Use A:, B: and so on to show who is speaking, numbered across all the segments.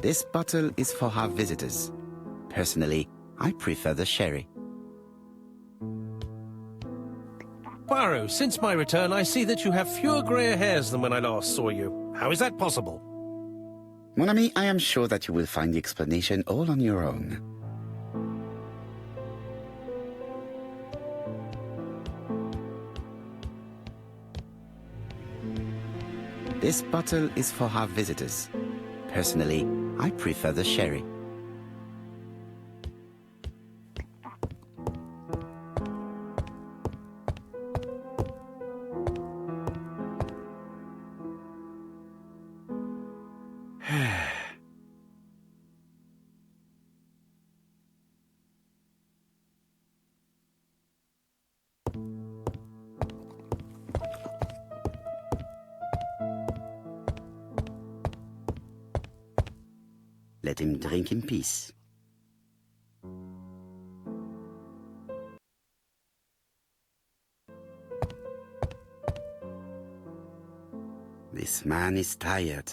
A: This bottle is for our visitors. Personally, I prefer the sherry.
B: Poirot, since my return, I see that you have fewer grey hairs than when I last saw you. How is that possible?
A: Mon ami, I am sure that you will find the explanation all on your own. This bottle is for our visitors. Personally, I prefer the sherry. Let him drink in peace. This man is tired.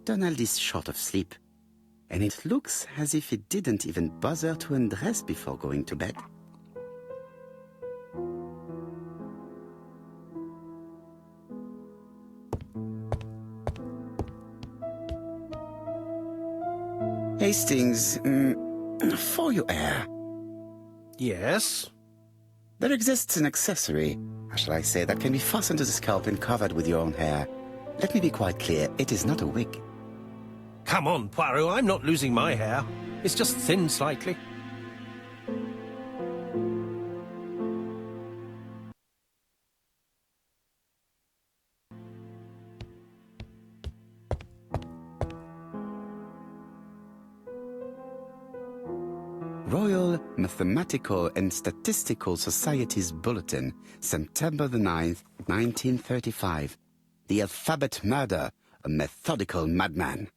A: Donald is short of sleep, and it looks as if he didn't even bother to undress before going to bed. Hastings, for your hair.
B: Yes?
A: There exists an accessory, how shall I say, that can be fastened to the scalp and covered with your own hair. Let me be quite clear, it is not a wig.
B: Come on, Poirot, I'm not losing my hair. It's just thin slightly.
A: Royal Mathematical and Statistical Society's Bulletin, September the 9th, 1935. The alphabet murder, a methodical madman.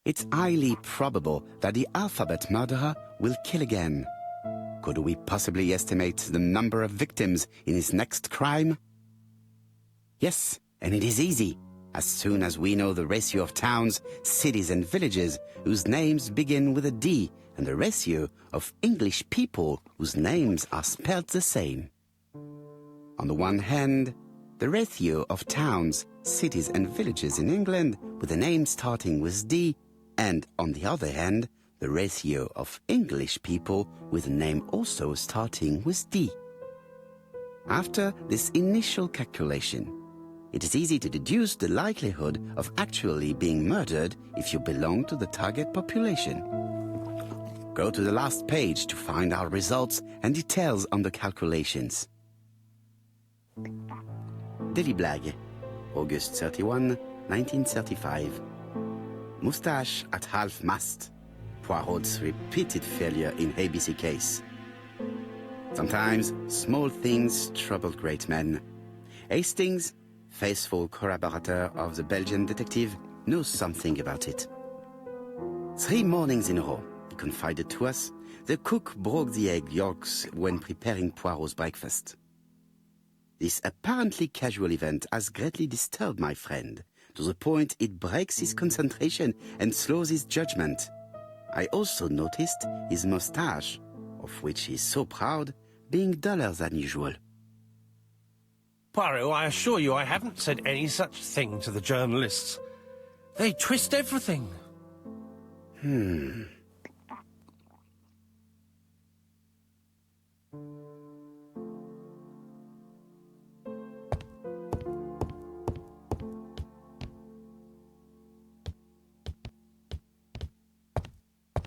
A: It's highly probable that the alphabet murderer will kill again. Could we possibly estimate the number of victims in his next crime? Yes, and it is easy. As soon as we know the ratio of towns, cities and villages whose names begin with a D and the ratio of English people whose names are spelled the same. On the one hand, the ratio of towns, cities and villages in England with a name starting with D, and on the other hand, the ratio of English people with a name also starting with D. After this initial calculation, it is easy to deduce the likelihood of actually being murdered if you belong to the target population. Go to the last page to find our results and details on the calculations. Daily Blague, August 31, 1935. Moustache at half-mast. Poirot's repeated failure in ABC case. Sometimes small things trouble great men. Hastings, faithful corroborator of the Belgian detective, knows something about it. 3 mornings in a row, he confided to us, the cook broke the egg yolks when preparing Poirot's breakfast. This apparently casual event has greatly disturbed my friend, to the point it breaks his concentration and slows his judgment. I also noticed his mustache, of which he is so proud, being duller than usual.
B: Poirot, I assure you I haven't said any such thing to the journalists. They twist everything.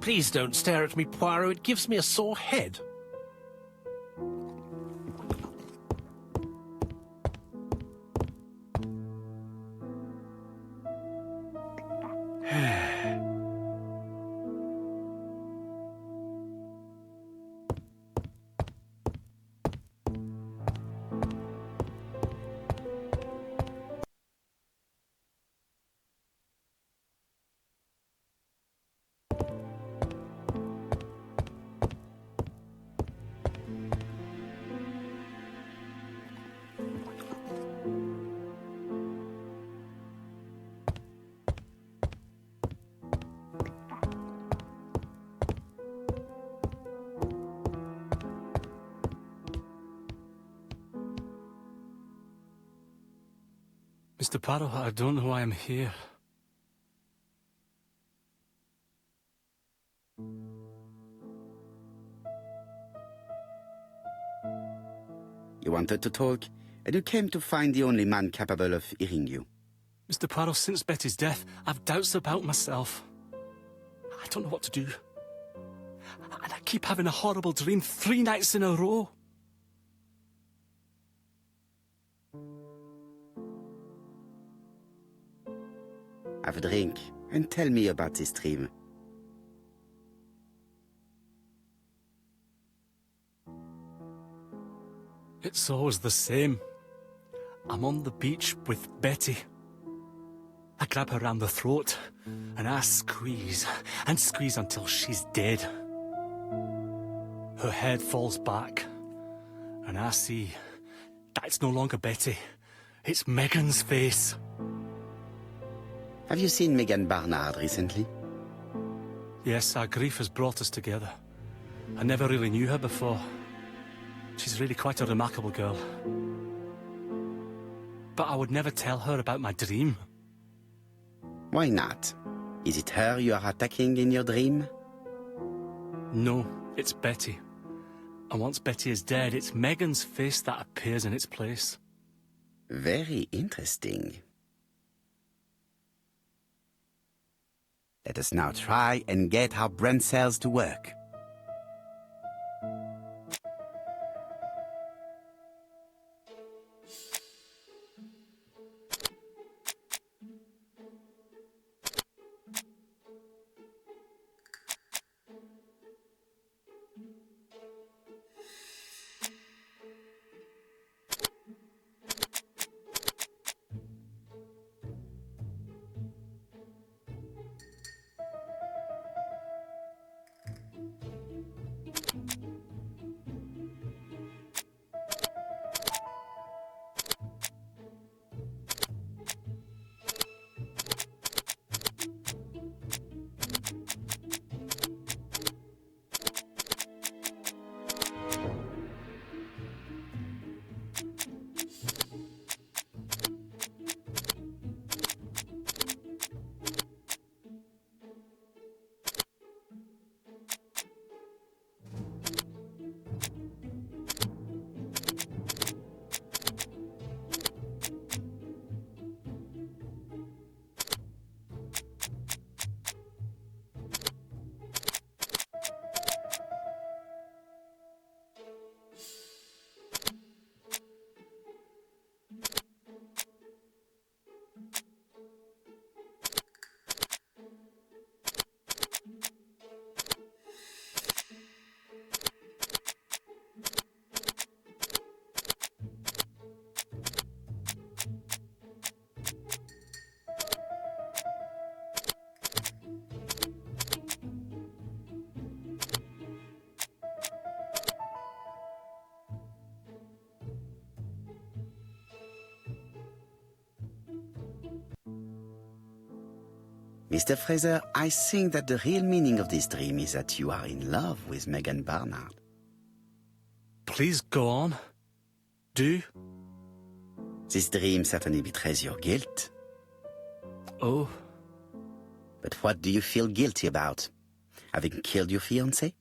B: Please don't stare at me, Poirot. It gives me a sore head.
C: Mr. Poirot, I don't know why I'm here.
A: You wanted to talk, and you came to find the only man capable of hearing you.
C: Mr. Poirot, since Betty's death, I've doubts about myself. I don't know what to do. And I keep having a horrible dream 3 nights in a row.
A: Have a drink, and tell me about this dream.
C: It's always the same. I'm on the beach with Betty. I grab her round the throat, and I squeeze, and squeeze until she's dead. Her head falls back, and I see that it's no longer Betty. It's Megan's face.
A: Have you seen Megan Barnard recently?
C: Yes, our grief has brought us together. I never really knew her before. She's really quite a remarkable girl. But I would never tell her about my dream.
A: Why not? Is it her you are attacking in your dream?
C: No, it's Betty. And once Betty is dead, it's Megan's face that appears in its place.
A: Very interesting. Let us now try and get our brain cells to work. Mr. Fraser, I think that the real meaning of this dream is that you are in love with Megan Barnard.
C: Please go on. Do.
A: This dream certainly betrays your guilt.
C: Oh.
A: But what do you feel guilty about? Having killed your fiancée?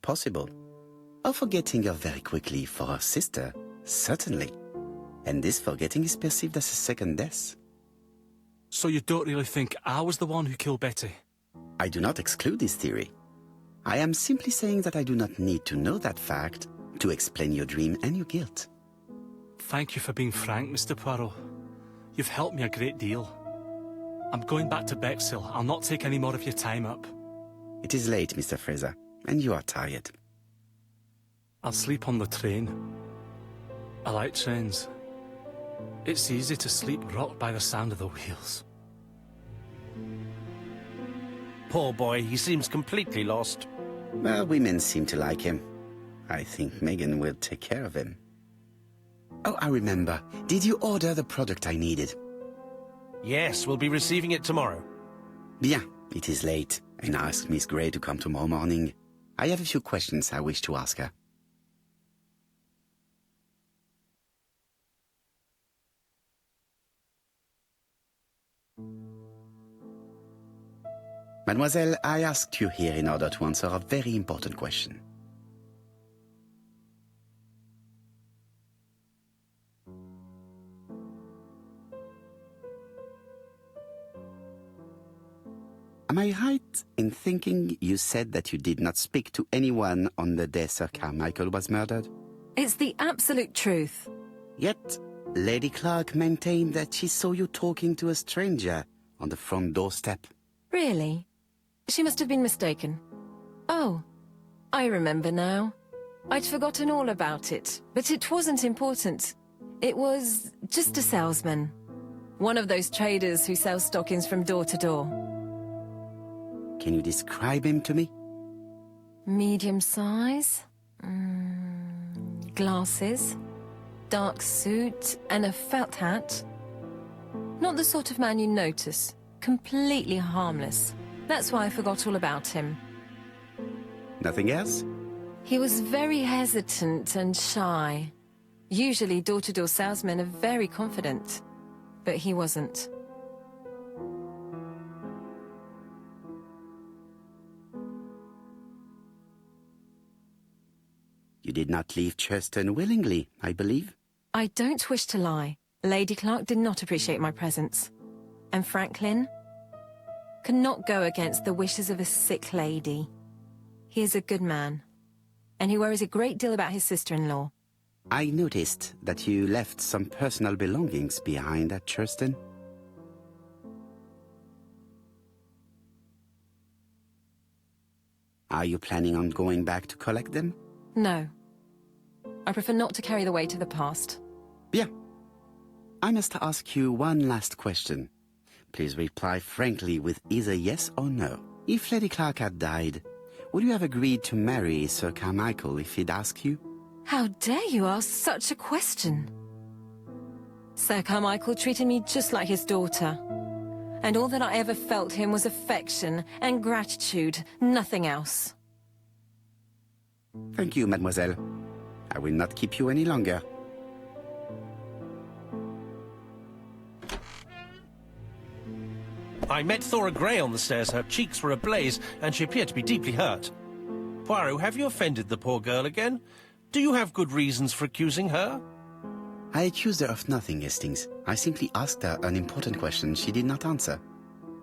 A: Possible. Or forgetting her very quickly for her sister? Certainly. And this forgetting is perceived as a second death.
C: So you don't really think I was the one who killed Betty?
A: I do not exclude this theory. I am simply saying that I do not need to know that fact to explain your dream and your guilt.
C: Thank you for being frank, Mr. Poirot. You've helped me a great deal. I'm going back to Bexhill. I'll not take any more of your time up.
A: It is late, Mr. Fraser, and you are tired.
C: I'll sleep on the train. I like trains. It's easy to sleep rocked by the sound of the wheels.
B: Poor boy, he seems completely lost.
A: Well, women seem to like him. I think Megan will take care of him. Oh, I remember. Did you order the product I needed?
B: Yes, we'll be receiving it tomorrow.
A: Bien, it is late, and I asked Miss Gray to come tomorrow morning. I have a few questions I wish to ask her. Mademoiselle, I asked you here in order to answer a very important question. Am I right in thinking you said that you did not speak to anyone on the day Sir Carmichael was murdered?
D: It's the absolute truth.
A: Yet, Lady Clark maintained that she saw you talking to a stranger on the front doorstep.
D: Really? She must have been mistaken. Oh, I remember now. I'd forgotten all about it, but it wasn't important. It was just a salesman. One of those traders who sell stockings from door to door.
A: Can you describe him to me?
D: Medium size. Glasses. Dark suit and a felt hat. Not the sort of man you notice. Completely harmless. That's why I forgot all about him.
A: Nothing else?
D: He was very hesitant and shy. Usually door-to-door salesmen are very confident. But he wasn't.
A: You did not leave Churston willingly, I believe.
D: I don't wish to lie. Lady Clark did not appreciate my presence. And Franklin cannot go against the wishes of a sick lady. He is a good man, and he worries a great deal about his sister-in-law.
A: I noticed that you left some personal belongings behind at Churston. Are you planning on going back to collect them?
D: No. I prefer not to carry the weight of the past.
A: Bien. I must ask you one last question. Please reply frankly with either yes or no. If Lady Clark had died, would you have agreed to marry Sir Carmichael if he'd asked you?
D: How dare you ask such a question? Sir Carmichael treated me just like his daughter. And all that I ever felt him was affection and gratitude, nothing else.
A: Thank you, mademoiselle. I will not keep you any longer.
B: I met Thora Grey on the stairs. Her cheeks were ablaze, and she appeared to be deeply hurt. Poirot, have you offended the poor girl again? Do you have good reasons for accusing her?
A: I accused her of nothing, Hastings. I simply asked her an important question she did not answer.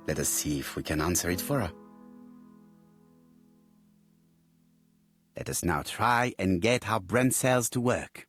A: Let us see if we can answer it for her. Let us now try and get our brain cells to work.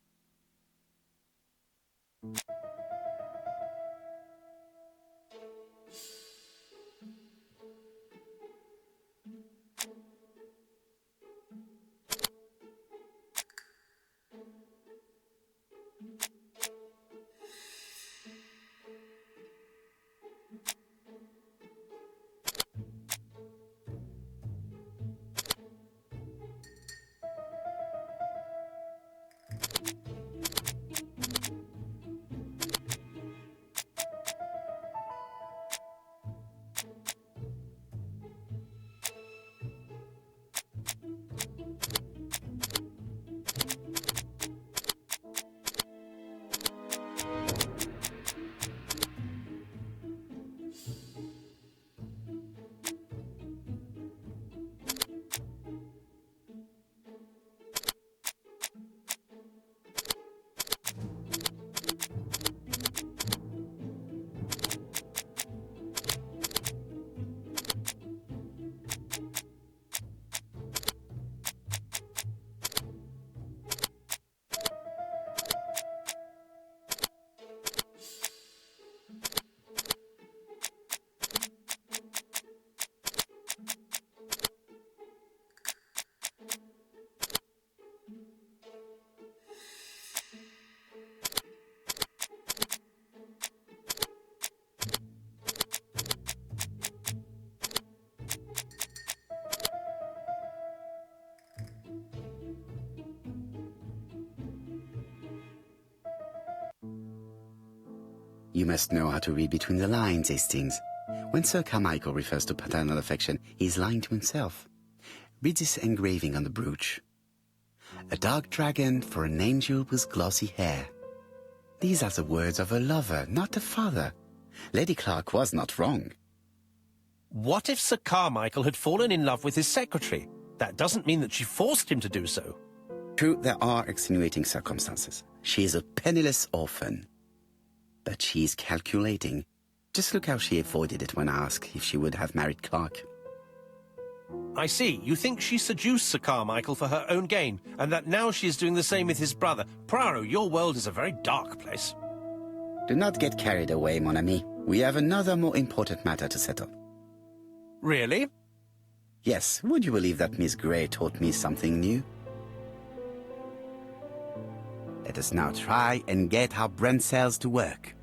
A: You must know how to read between the lines, Hastings. When Sir Carmichael refers to paternal affection, he is lying to himself. Read this engraving on the brooch. A dark dragon for an angel with glossy hair. These are the words of a lover, not a father. Lady Clark was not wrong.
B: What if Sir Carmichael had fallen in love with his secretary? That doesn't mean that she forced him to do so.
A: True, there are extenuating circumstances. She is a penniless orphan. But she is calculating. Just look how she avoided it when asked if she would have married Clark.
B: I see. You think she seduced Sir Carmichael for her own gain, and that now she is doing the same with his brother. Poirot, your world is a very dark place.
A: Do not get carried away, mon ami. We have another more important matter to settle.
B: Really?
A: Yes, would you believe that Miss Grey taught me something new? Let us now try and get our brain cells to work.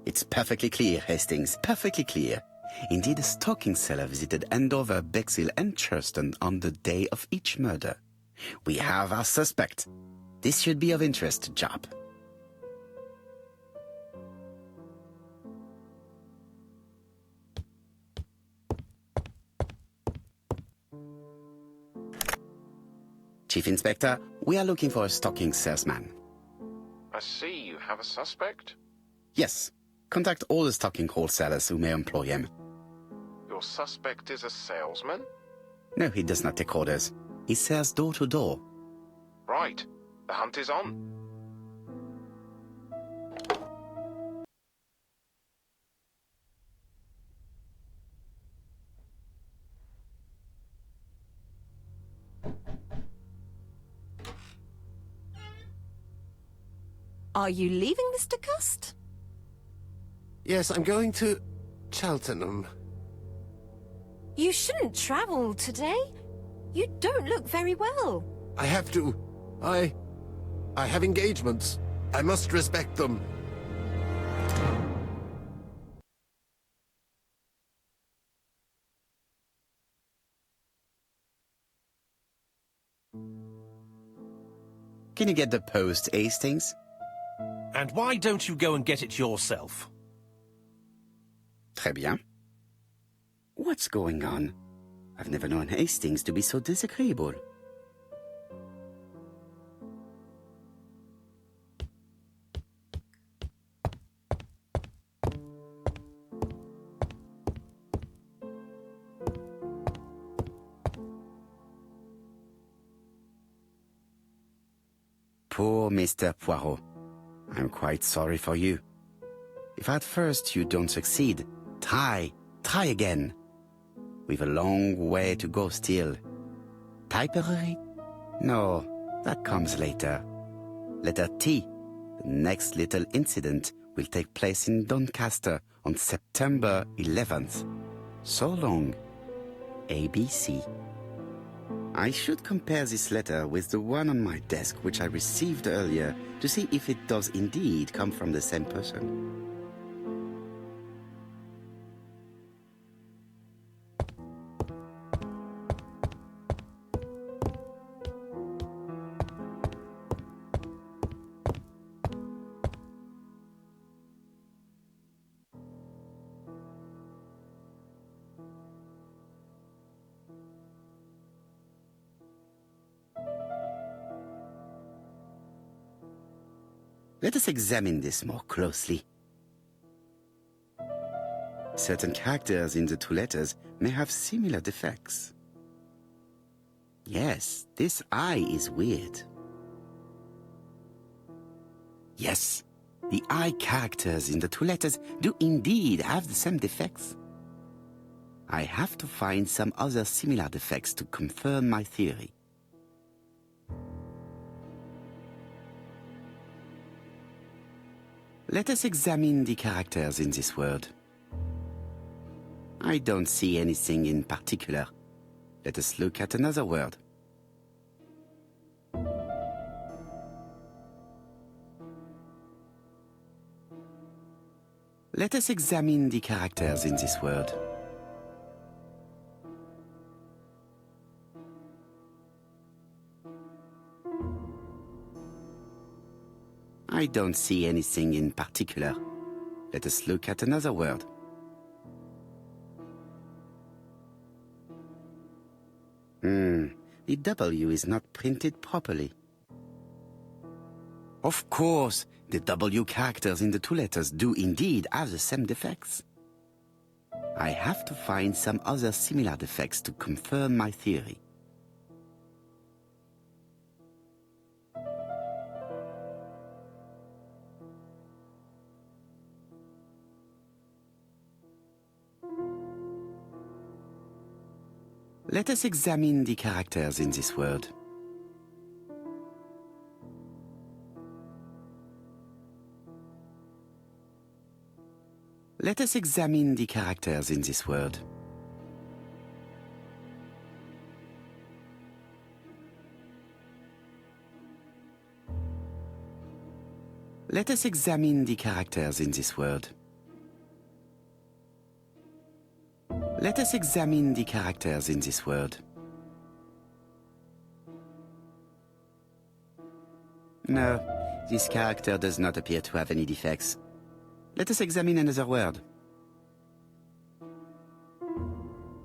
A: It's perfectly clear, Hastings, perfectly clear. Indeed, a stocking seller visited Andover, Bexhill and Churston on the day of each murder. We have our suspect. This should be of interest to Job. Chief Inspector, we are looking for a stocking salesman.
E: I see you have a suspect.
A: Yes. Contact all the stocking wholesalers who may employ him.
E: Your suspect is a salesman?
A: No, he does not take orders. He sells door to door.
E: Right. The hunt is on.
F: Are you leaving, Mr. Cust?
G: Yes, I'm going to Cheltenham.
F: You shouldn't travel today. You don't look very well.
G: I have to. I have engagements. I must respect them.
A: Can you get the post, Hastings?
B: And why don't you go and get it yourself?
A: Très bien. What's going on? I've never known Hastings to be so disagreeable. Poor Mr. Poirot. I'm quite sorry for you. If at first you don't succeed, try again. We've a long way to go still. Typery? No, that comes later. Letter T. The next little incident will take place in Doncaster on September 11th. So long. ABC. I should compare this letter with the one on my desk which I received earlier to see if it does indeed come from the same person. Let us examine this more closely. Certain characters in the two letters may have similar defects. Yes, this I is weird. Yes, the I characters in the two letters do indeed have the same defects. I have to find some other similar defects to confirm my theory. Let us examine the characters in this word. I don't see anything in particular. Let us look at another word. Let us examine the characters in this word. I don't see anything in particular. Let us look at another word. The W is not printed properly. Of course, the W characters in the two letters do indeed have the same defects. I have to find some other similar defects to confirm my theory. Let us examine the characters in this word. Let us examine the characters in this word. Let us examine the characters in this word. Let us examine the characters in this word. No, this character does not appear to have any defects. Let us examine another word.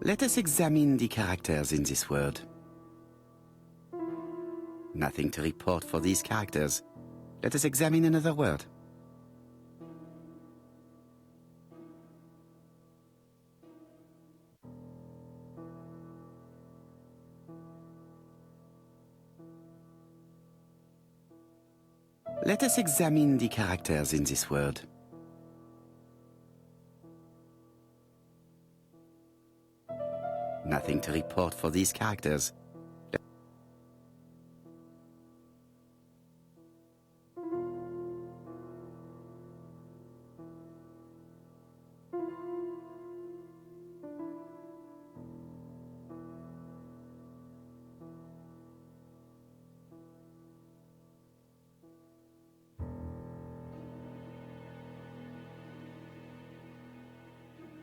A: Let us examine the characters in this word. Nothing to report for these characters. Let us examine another word. Let us examine the characters in this word. Nothing to report for these characters.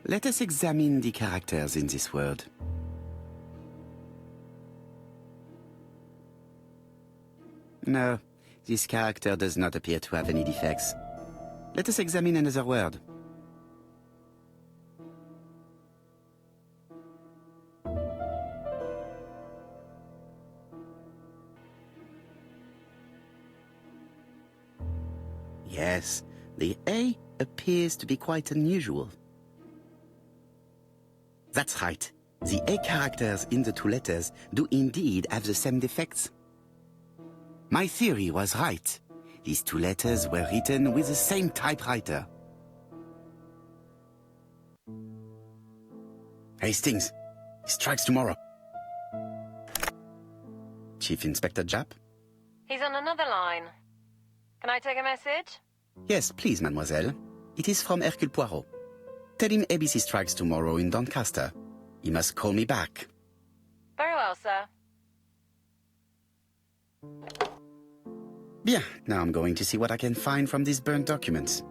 A: Let us examine the characters in this word. No, this character does not appear to have any defects. Let us examine another word. Yes, the A appears to be quite unusual. That's right. The A characters in the two letters do indeed have the same defects. My theory was right. These two letters were written with the same typewriter. Hastings, he strikes tomorrow. Chief Inspector Japp?
D: He's on another line. Can I take a message?
A: Yes, please, mademoiselle. It is from Hercule Poirot. Tell him ABC strikes tomorrow in Doncaster. He must call me back.
D: Very well, sir.
A: Bien, now I'm going to see what I can find from these burnt documents.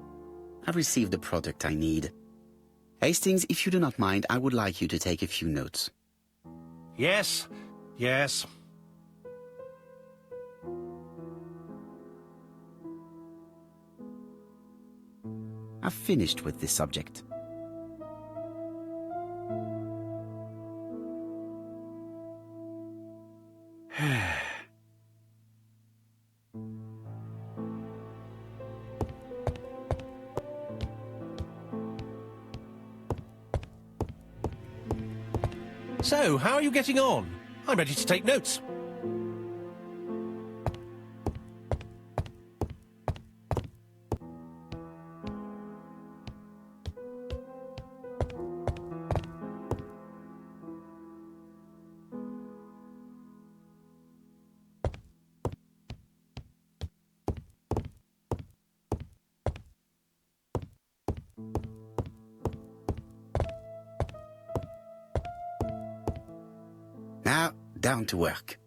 A: I've received the product I need. Hastings, if you do not mind, I would like you to take a few notes.
B: Yes, yes.
A: I've finished with this subject.
B: So, how are you getting on? I'm ready to take notes.
A: Now, down to work.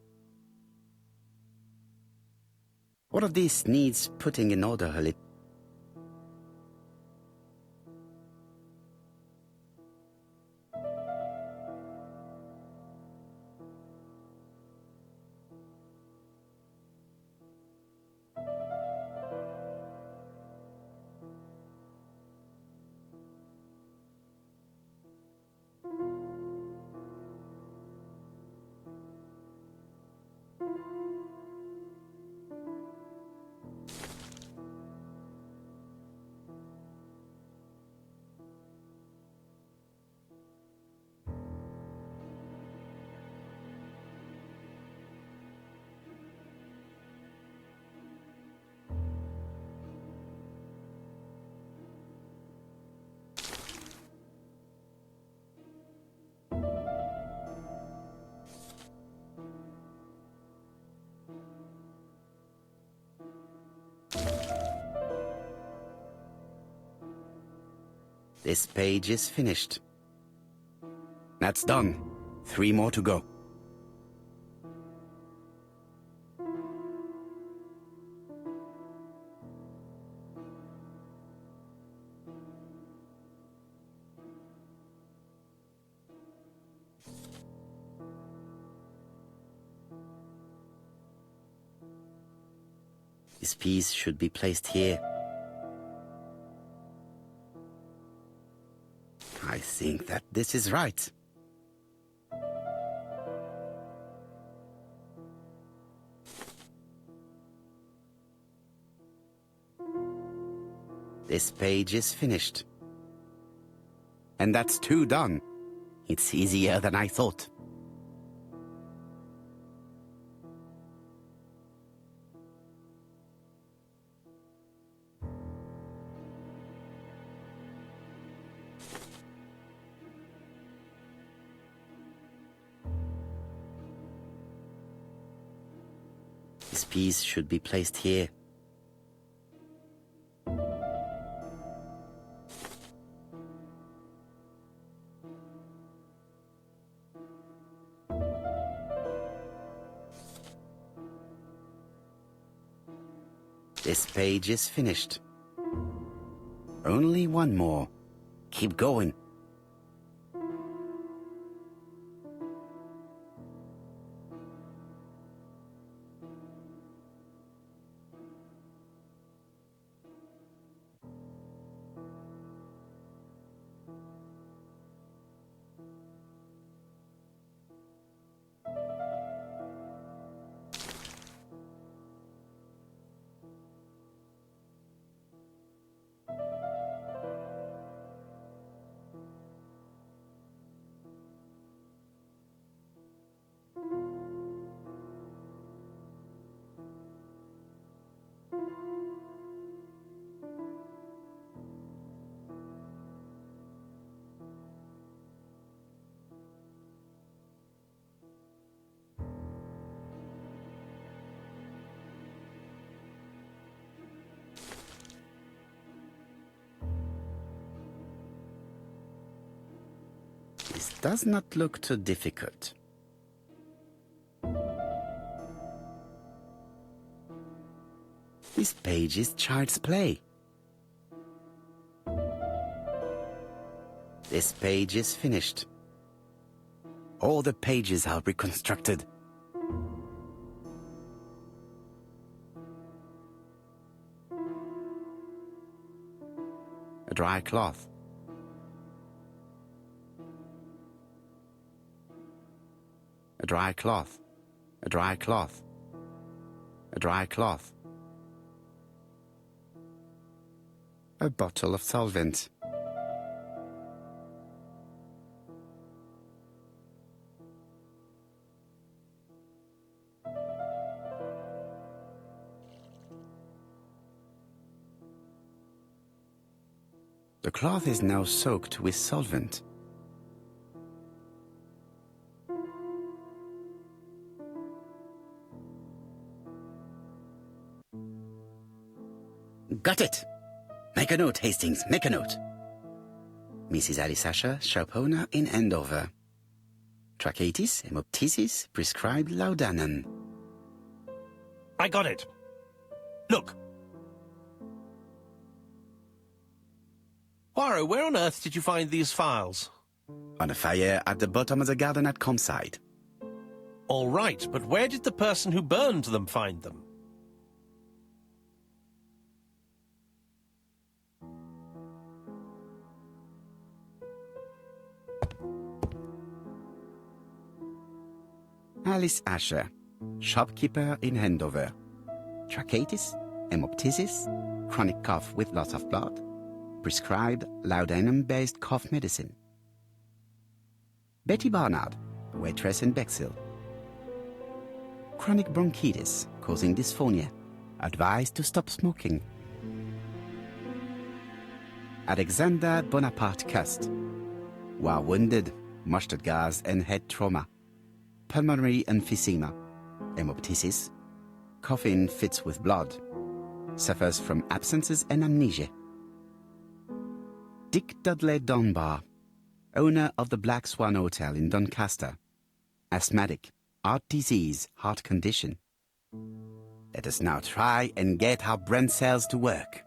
A: One of these needs putting in order a little. This page is finished. That's done. 3 more to go. This piece should be placed here. I think that this is right. This page is finished. And that's 2 done. It's easier than I thought. This piece should be placed here. This page is finished. Only 1 more. Keep going. This does not look too difficult. This page is child's play. This page is finished. All the pages are reconstructed. A dry cloth. A dry cloth. A dry cloth. A dry cloth. A bottle of solvent. The cloth is now soaked with solvent. Got it! Make a note, Hastings, make a note. Mrs. Alice Asher, shop owner in Andover. Tracheitis, hemoptysis, prescribed laudanum.
B: I got it. Look. Poirot, where on earth did you find these files?
A: On a fire at the bottom of the garden at campsite.
B: All right, but where did the person who burned them find them?
A: Alice Asher, shopkeeper in Andover. Tracheitis, hemoptysis, chronic cough with loss of blood. Prescribed laudanum-based cough medicine. Betty Barnard, waitress in Bexhill. Chronic bronchitis causing dysphonia. Advised to stop smoking. Alexander Bonaparte Cust. War wounded, mustard gas and head trauma. Pulmonary emphysema. Hemoptysis. Coughing fits with blood. Suffers from absences and amnesia. Dick Dudley Dunbar, owner of the Black Swan Hotel in Doncaster. Asthmatic, heart disease, heart condition. Let us now try and get our brain cells to work.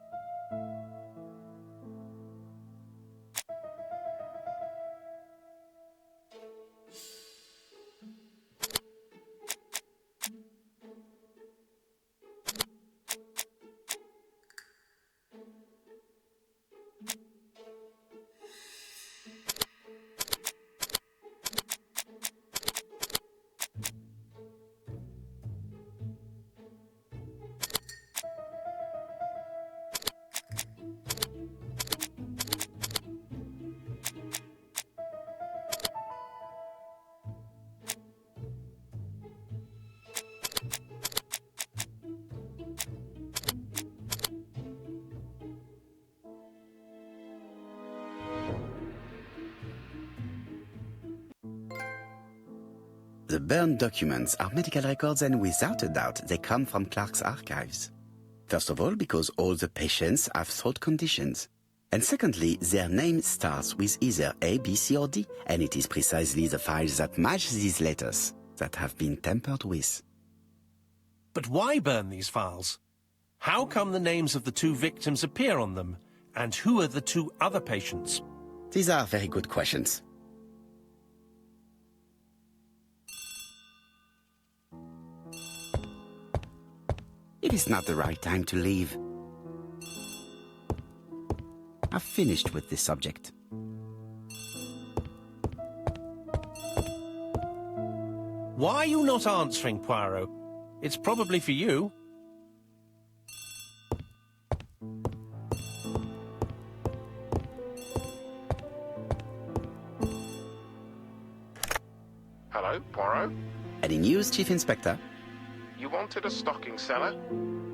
A: The burned documents are medical records, and without a doubt they come from Clark's archives. First of all, because all the patients have throat conditions. And secondly, their name starts with either A, B, C or D, and it is precisely the files that match these letters that have been tampered with.
B: But why burn these files? How come the names of the two victims appear on them? And who are the two other patients?
A: These are very good questions. It is not the right time to leave. I've finished with this subject.
B: Why are you not answering, Poirot? It's probably for you.
E: Hello, Poirot?
A: Any news, Chief Inspector?
E: You wanted a stocking seller?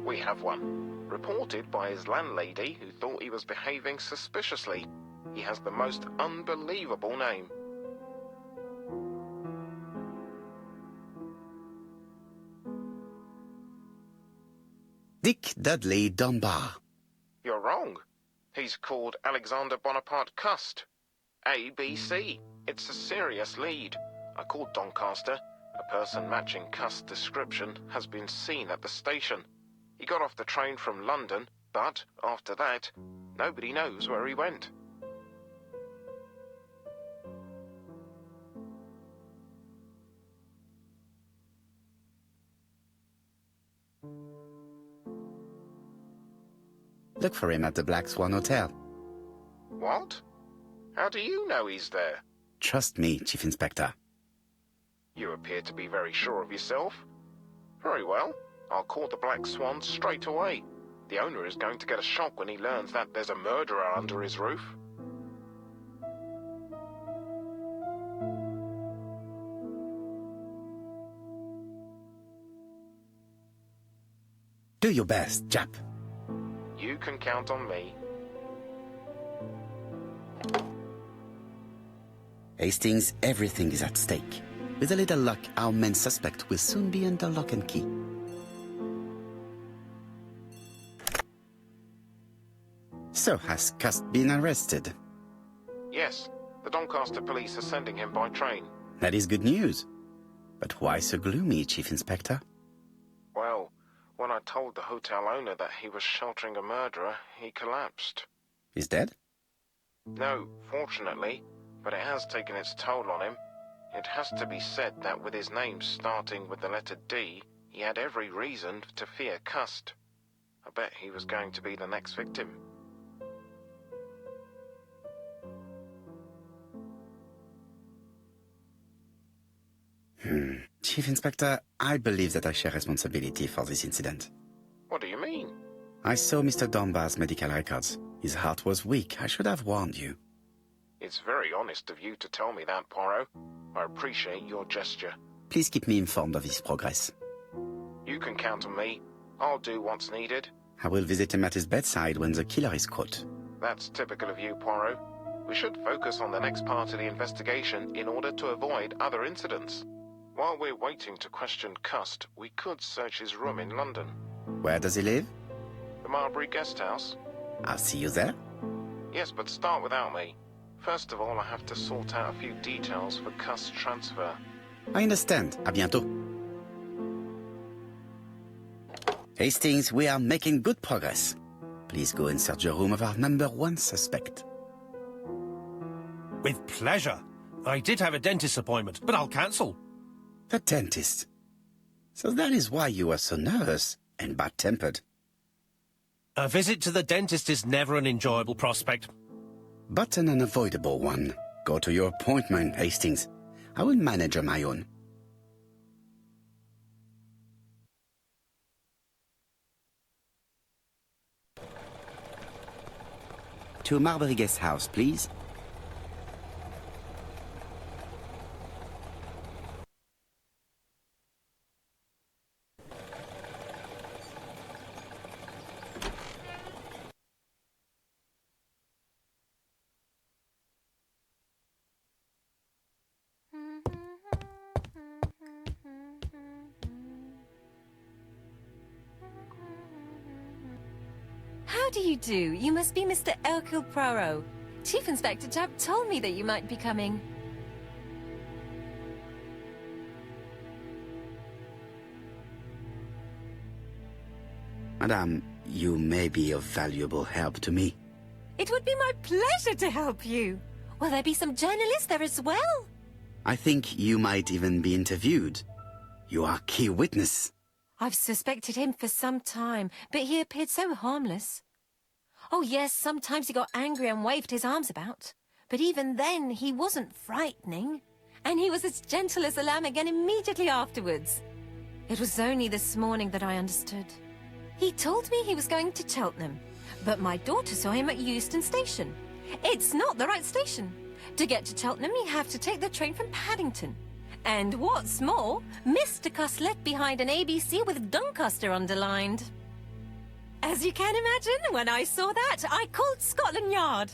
E: We have one. Reported by his landlady, who thought he was behaving suspiciously. He has the most unbelievable name.
A: Dick Dudley Dunbar.
E: You're wrong. He's called Alexander Bonaparte Cust. ABC. It's a serious lead. I called Doncaster. A person matching Cust's description has been seen at the station. He got off the train from London, but after that, nobody knows where he went.
A: Look for him at the Black Swan Hotel.
E: What? How do you know he's there?
A: Trust me, Chief Inspector.
E: You appear to be very sure of yourself. Very well. I'll call the Black Swan straight away. The owner is going to get a shock when he learns that there's a murderer under his roof.
A: Do your best, chap.
E: You can count on me.
A: Hastings, everything is at stake. With a little luck, our main suspect will soon be under lock and key. So, has Cust been arrested?
E: Yes, the Doncaster police are sending him by train.
A: That is good news. But why so gloomy, Chief Inspector?
E: Well, when I told the hotel owner that he was sheltering a murderer, he collapsed.
A: He's dead?
E: No, fortunately, but it has taken its toll on him. It has to be said that with his name starting with the letter D, he had every reason to fear Cust. I bet he was going to be the next victim.
A: Chief Inspector, I believe that I share responsibility for this incident.
E: What do you mean?
A: I saw Mr. Dunbar's medical records. His heart was weak. I should have warned you.
E: It's very honest of you to tell me that, Poirot. I appreciate your gesture.
A: Please keep me informed of his progress.
E: You can count on me. I'll do what's needed.
A: I will visit him at his bedside when the killer is caught.
E: That's typical of you, Poirot. We should focus on the next part of the investigation in order to avoid other incidents. While we're waiting to question Cust, we could search his room in London.
A: Where does he live?
E: The Marbury Guest House?
A: I'll see you there.
E: Yes, but start without me. First of all, I have to sort out a few details for Cust's transfer.
A: I understand. À bientôt. Hastings, we are making good progress. Please go and search the room of our number 1 suspect.
B: With pleasure. I did have a dentist appointment, but I'll cancel.
A: The dentist. So that is why you were so nervous and bad-tempered.
B: A visit to the dentist is never an enjoyable prospect.
A: But an unavoidable one. Go to your appointment, Hastings. I will manage on my own. To Marbury Guest House, please.
D: How do you do? You must be Mr. Hercule Poirot. Chief Inspector Jupp told me that you might be coming.
A: Madame, you may be of valuable help to me.
D: It would be my pleasure to help you. Will there be some journalists there as well?
A: I think you might even be interviewed. You are key witness.
D: I've suspected him for some time, but he appeared so harmless. Oh yes, sometimes he got angry and waved his arms about. But even then, he wasn't frightening. And he was as gentle as a lamb again immediately afterwards. It was only this morning that I understood. He told me he was going to Cheltenham, but my daughter saw him at Euston Station. It's not the right station. To get to Cheltenham, you have to take the train from Paddington. And what's more, Mr. Cust left behind an ABC with Doncaster underlined. As you can imagine, when I saw that, I called Scotland Yard.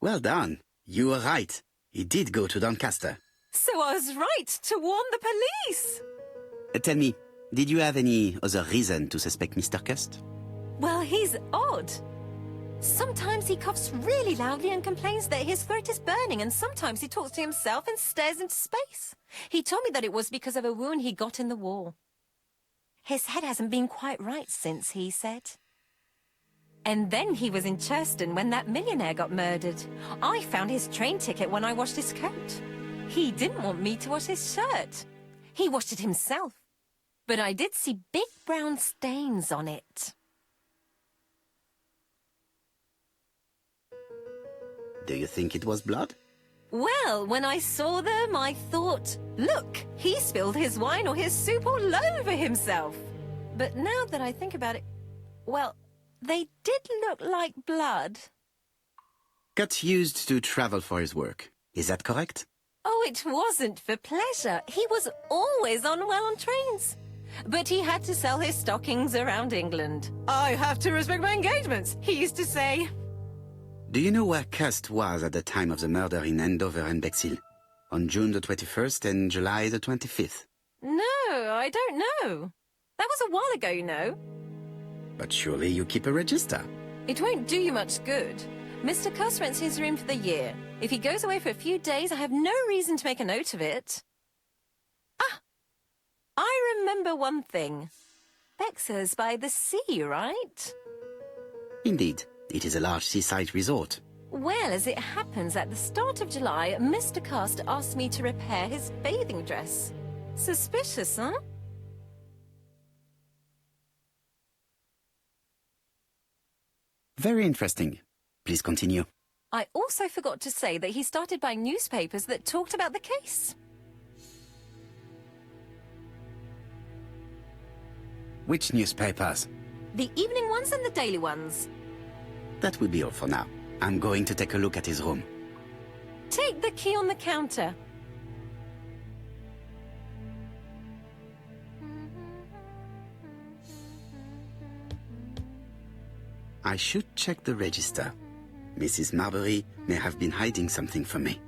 A: Well done. You were right. He did go to Doncaster.
D: So I was right to warn the police.
A: Tell me, did you have any other reason to suspect Mr. Cust?
D: Well, he's odd. Sometimes he coughs really loudly and complains that his throat is burning, and sometimes he talks to himself and stares into space. He told me that it was because of a wound he got in the war. His head hasn't been quite right since, he said. And then he was in Churston when that millionaire got murdered. I found his train ticket when I washed his coat. He didn't want me to wash his shirt. He washed it himself. But I did see big brown stains on it.
A: Do you think it was blood?
D: Well, when I saw them, I thought, look, he spilled his wine or his soup all over himself. But now that I think about it, well, they did look like blood.
A: Cust used to travel for his work. Is that correct?
D: Oh, it wasn't for pleasure. He was always unwell on trains. but he had to sell his stockings around England. I have to respect my engagements, he used to say.
A: Do you know where Cust was at the time of the murder in Andover and Bexhill? On June the 21st and July the 25th?
D: No, I don't know. That was a while ago, you know.
A: But surely you keep a register.
D: It won't do you much good. Mr. Cust rents his room for the year. If he goes away for a few days, I have no reason to make a note of it. Ah! I remember one thing. Bexhill's by the sea, right?
A: Indeed, it is a large seaside resort.
D: Well, as it happens, at the start of July, Mr. Cust asked me to repair his bathing dress. Suspicious, huh?
A: Very interesting. Please continue.
D: I also forgot to say that he started buying newspapers that talked about the case.
A: Which newspapers?
D: The evening ones and the daily ones.
A: That will be all for now. I'm going to take a look at his room.
D: Take the key on the counter.
A: I should check the register. Mrs. Marbury may have been hiding something from me.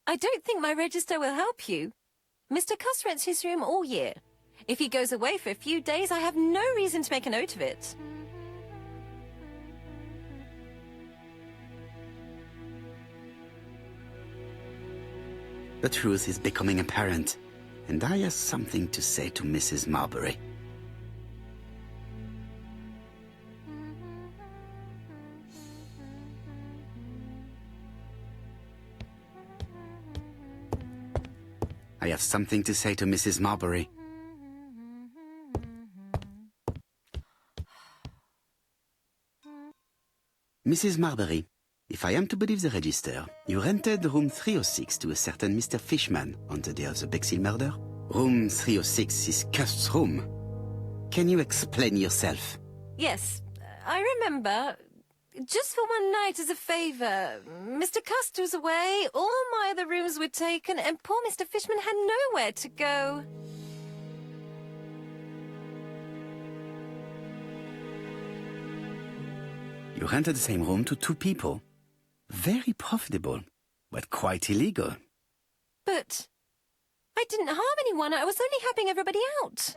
D: I don't think my register will help you. Mr. Cust rents his room all year. If he goes away for a few days, I have no reason to make a note of it.
A: The truth is becoming apparent, and I have something to say to Mrs. Marbury. I have something to say to Mrs. Marbury. Mrs. Marbury, if I am to believe the register, you rented room 306 to a certain Mr. Fishman on the day of the Bexhill murder. Room 306 is Cust's room. Can you explain yourself?
D: Yes, I remember. Just for one night as a favour. Mr. Cust was away, all my other rooms were taken, and poor Mr. Fishman had nowhere to go.
A: You rented the same room to two people. Very profitable, but quite illegal.
D: But I didn't harm anyone. I was only helping everybody out.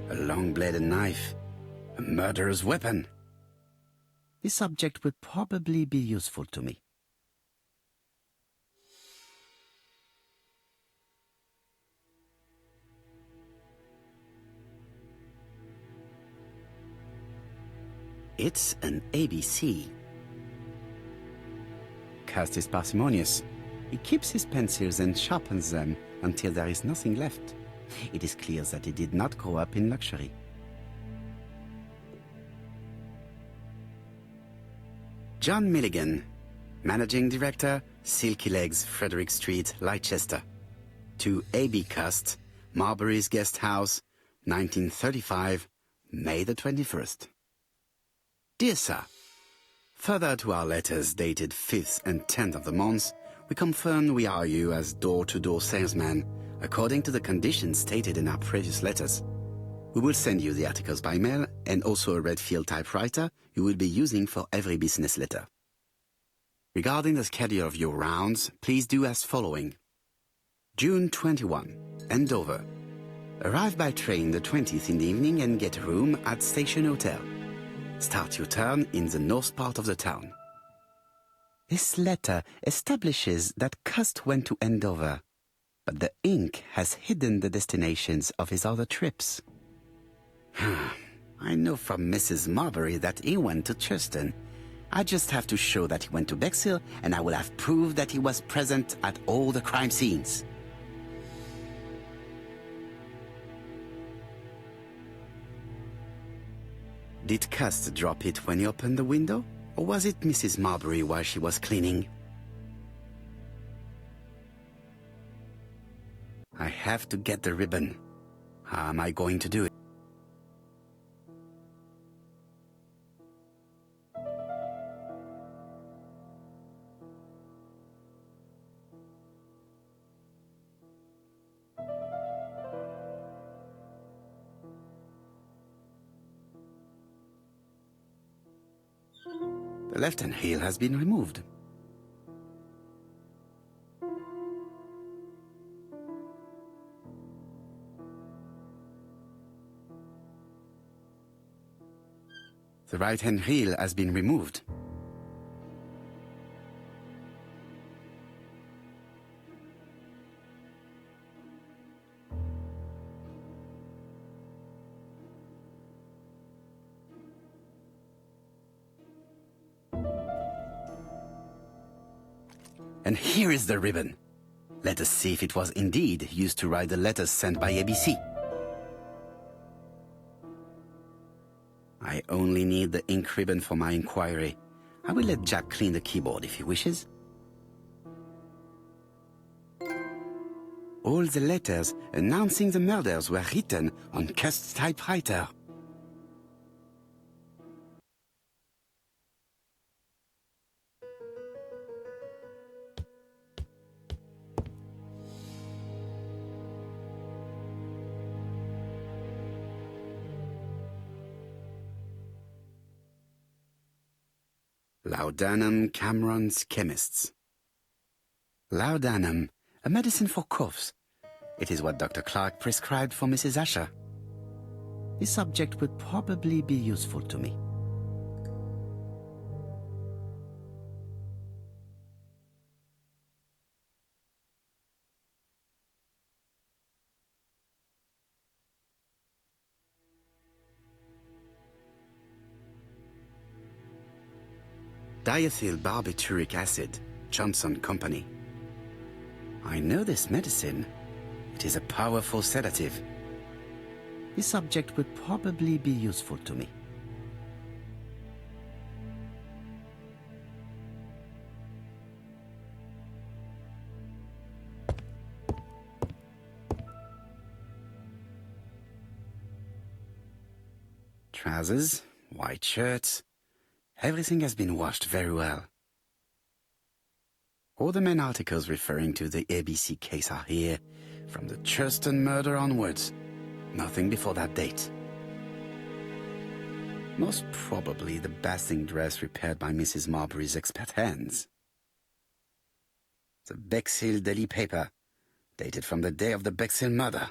A: A long-bladed knife. A murderer's weapon. This object will probably be useful to me. It's an ABC. Cust is parsimonious. He keeps his pencils and sharpens them until there is nothing left. It is clear that he did not grow up in luxury. John Milligan, Managing Director, Silky Legs, Frederick Street, Leicester. To A.B. Cust, Marbury's Guest House, 1935, May the 21st. Dear Sir, further to our letters dated 5th and 10th of the month, we confirm we hire you as door-to-door salesman, according to the conditions stated in our previous letters. We will send you the articles by mail and also a Redfield typewriter you will be using for every business letter. Regarding the schedule of your rounds, please do as following. June 21, Andover. Arrive by train the 20th in the evening and get a room at Station Hotel. Start your turn in the north part of the town. This letter establishes that Cust went to Andover, but the ink has hidden the destinations of his other trips. I know from Mrs. Marbury that he went to Churston. I just have to show that he went to Bexhill, and I will have proved that he was present at all the crime scenes. Did Cust drop it when he opened the window? Or was it Mrs. Marbury while she was cleaning? I have to get the ribbon. How am I going to do it? The left-hand heel has been removed. The right-hand heel has been removed. And here is the ribbon. Let us see if it was indeed used to write the letters sent by ABC. I only need the ink ribbon for my inquiry. I will let Jack clean the keyboard if he wishes. All the letters announcing the murders were written on Cust's typewriter. Laudanum Cameron's Chemists. Laudanum, a medicine for coughs. It is what Dr. Clark prescribed for Mrs. Asher. This subject would probably be useful to me. Diethyl barbituric acid, Johnson Company. I know this medicine. It is a powerful sedative. This subject would probably be useful to me. Trousers, white shirts. Everything has been washed very well. All the main articles referring to the ABC case are here, from the Churston murder onwards. Nothing before that date. Most probably the bathing dress repaired by Mrs. Marbury's expert hands. The Bexhill Daily paper, dated from the day of the Bexhill murder.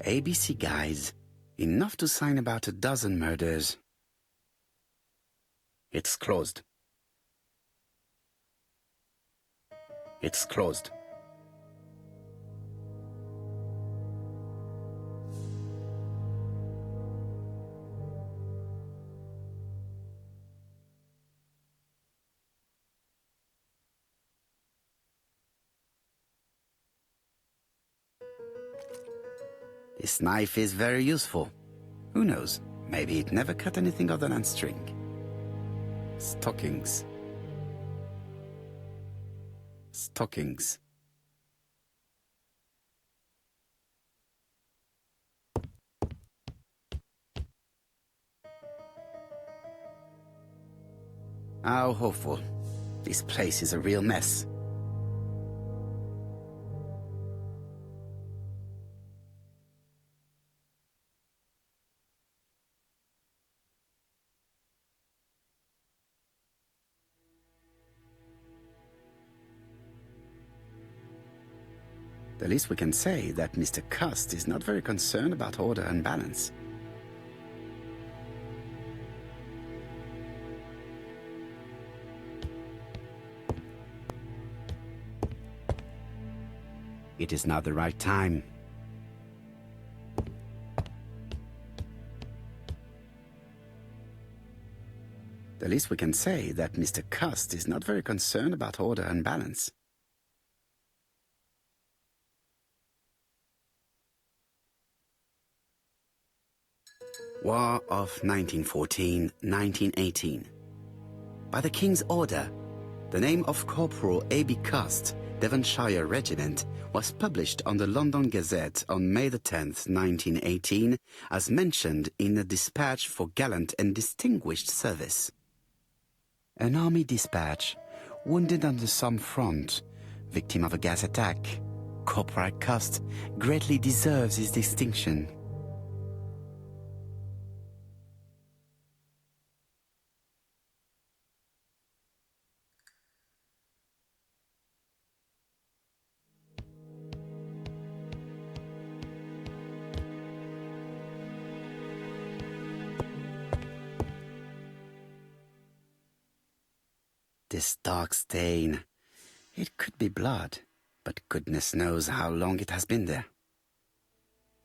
A: ABC guys, enough to sign about a dozen murders. It's closed. It's closed. This knife is very useful. Who knows? Maybe it never cut anything other than string. Stockings. Stockings. How hopeful. This place is a real mess. The least we can say that Mr. Cust is not very concerned about order and balance. It is now the right time. The least we can say that Mr. Cust is not very concerned about order and balance. War of 1914-1918. By the King's order, the name of Corporal A.B. Cust, Devonshire Regiment, was published on the London Gazette on May the 10th, 1918, as mentioned in a dispatch for gallant and distinguished service. An army dispatch, wounded on the Somme front, victim of a gas attack. Corporal Cust greatly deserves his distinction. This dark stain. It could be blood, but goodness knows how long it has been there.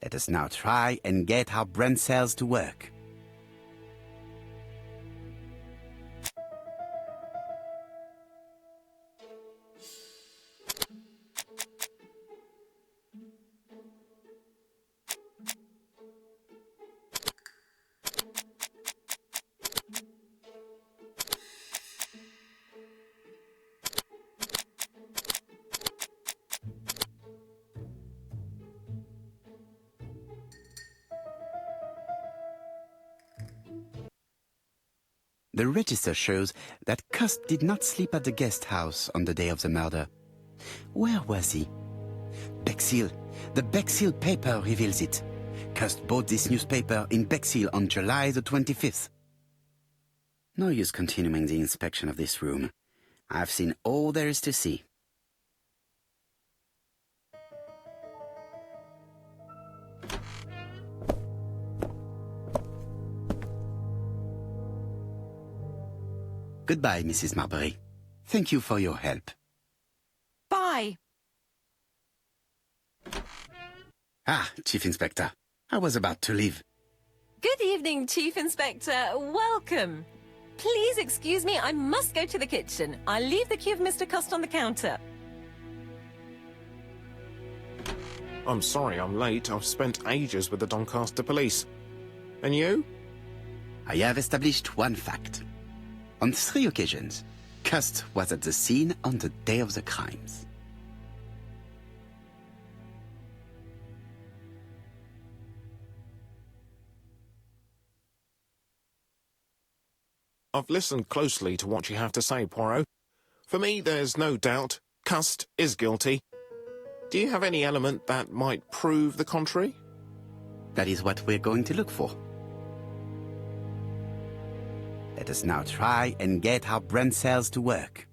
A: Let us now try and get our brain cells to work. The register shows that Cust did not sleep at the guest house on the day of the murder. Where was he? Bexhill. The Bexhill paper reveals it. Cust bought this newspaper in Bexhill on July the 25th. No use continuing the inspection of this room. I've seen all there is to see. Goodbye, Mrs. Marbury. Thank you for your help.
F: Bye.
A: Ah, Chief Inspector. I was about to leave.
D: Good evening, Chief Inspector. Welcome. Please excuse me, I must go to the kitchen. I'll leave the key of Mr. Cust on the counter.
E: I'm sorry I'm late. I've spent ages with the Doncaster police. And you?
A: I have established one fact. On 3 occasions, Cust was at the scene on the day of the crimes.
E: I've listened closely to what you have to say, Poirot. For me, there's no doubt Cust is guilty. Do you have any element that might prove the contrary?
A: That is what we're going to look for. Let us now try and get our brain cells to work.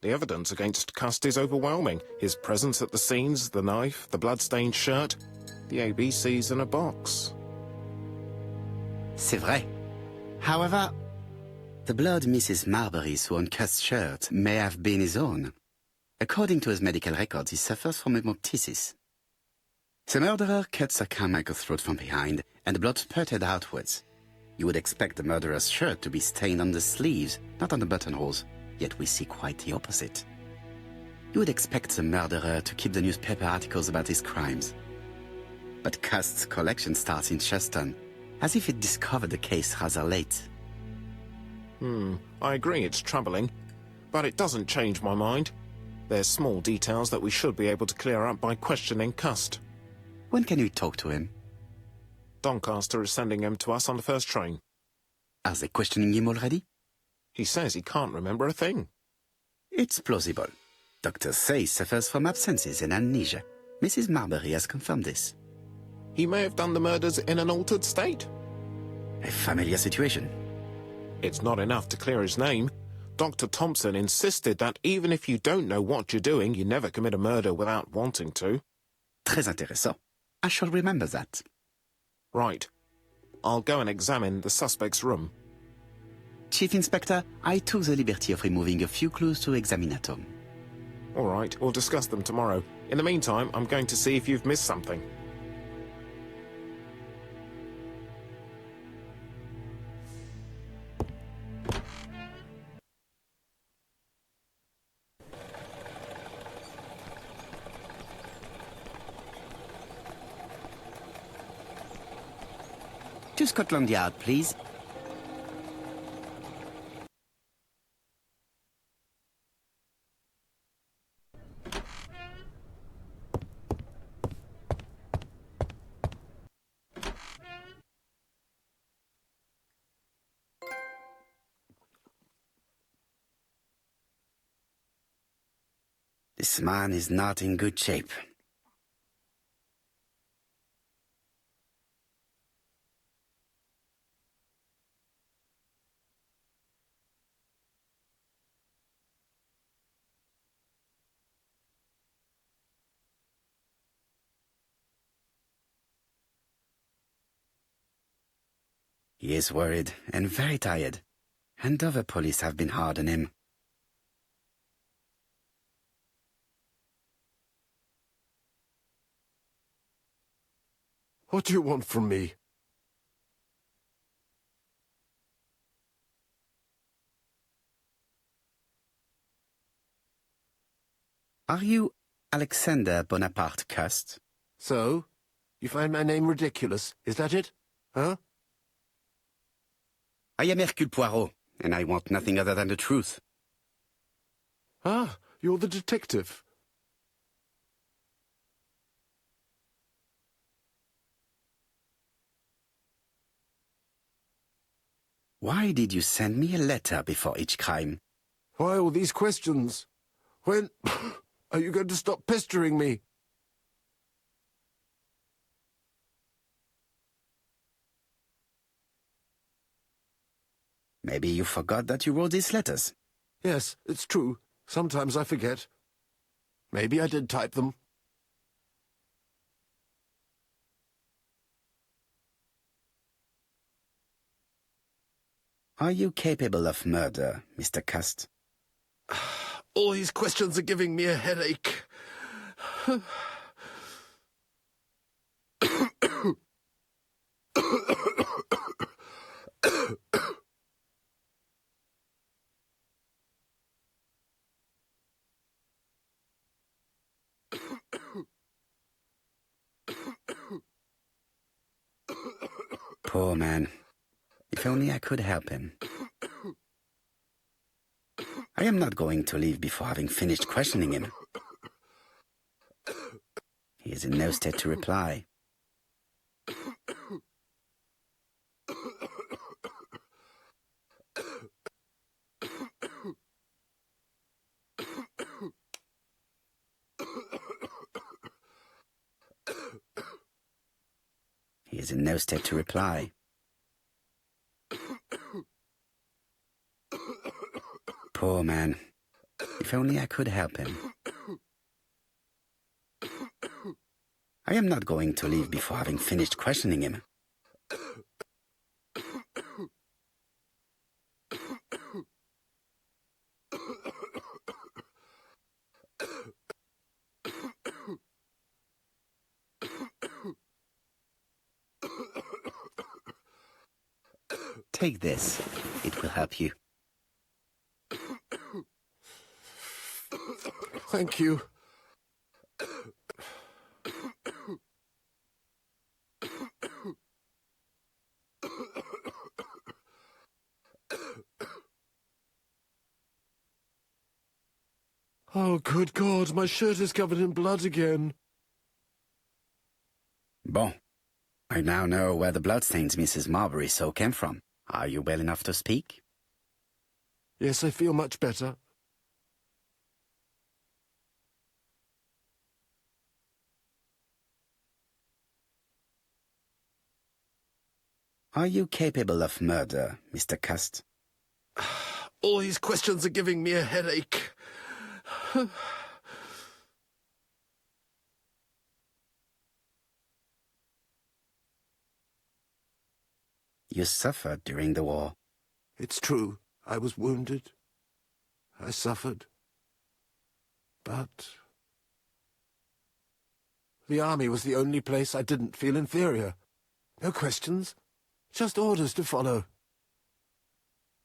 E: The evidence against Cust is overwhelming. His presence at the scenes, the knife, the blood-stained shirt, the ABC's in a box.
A: C'est vrai. However, the blood Mrs. Marbury's on Cust's shirt may have been his own. According to his medical records, he suffers from hemoptysis. The murderer cut Sir Carmichael's throat from behind, and the blood spurted outwards. You would expect the murderer's shirt to be stained on the sleeves, not on the buttonholes, yet we see quite the opposite. You would expect the murderer to keep the newspaper articles about his crimes. But Cust's collection starts in Cheston, as if it discovered the case rather late.
E: I agree it's troubling, but it doesn't change my mind. There's small details that we should be able to clear up by questioning Cust.
A: When can you talk to him?
E: Doncaster is sending him to us on the first train.
A: Are they questioning him already?
E: He says he can't remember a thing.
A: It's plausible. Doctors say he suffers from absences and amnesia. Mrs. Marbury has confirmed this.
E: He may have done the murders in an altered state.
A: A familiar situation.
E: It's not enough to clear his name. Dr. Thompson insisted that even if you don't know what you're doing, you never commit a murder without wanting to.
A: Très intéressant. I shall remember that.
E: Right. I'll go and examine the suspect's room.
A: Chief Inspector, I took the liberty of removing a few clues to examinatum.
E: All right, we'll discuss them tomorrow. In the meantime, I'm going to see if you've missed something.
A: To Scotland Yard, please. This man is not in good shape. He is worried and very tired, and other police have been hard on him.
G: What do you want from me?
A: Are you Alexander Bonaparte Cust?
G: So? You find my name ridiculous, is that it? Huh?
A: I am Hercule Poirot, and I want nothing other than the truth.
G: Ah, you're the detective.
A: Why did you send me a letter before each crime?
G: Why all these questions? When are you going to stop pestering me?
A: Maybe you forgot that you wrote these letters.
G: Yes, it's true. Sometimes I forget. Maybe I did type them.
A: Are you capable of murder, Mr. Cust?
G: All these questions are giving me a headache.
A: Poor man. If only I could help him. I am not going to leave before having finished questioning him. He is in no state to reply. He is in no state to reply. Poor man. If only I could help him. I am not going to leave before having finished questioning him. Take this. It will help you.
G: Thank you. Oh, good God, my shirt is covered in blood again.
A: Bon. I now know where the bloodstains Mrs. Marbury saw came from. Are you well enough to speak?
G: Yes, I feel much better.
A: Are you capable of murder, Mr. Cust?
G: All these questions are giving me a headache.
A: You suffered during the war.
G: It's true. I was wounded. I suffered. But the army was the only place I didn't feel inferior. No questions. Just orders to follow.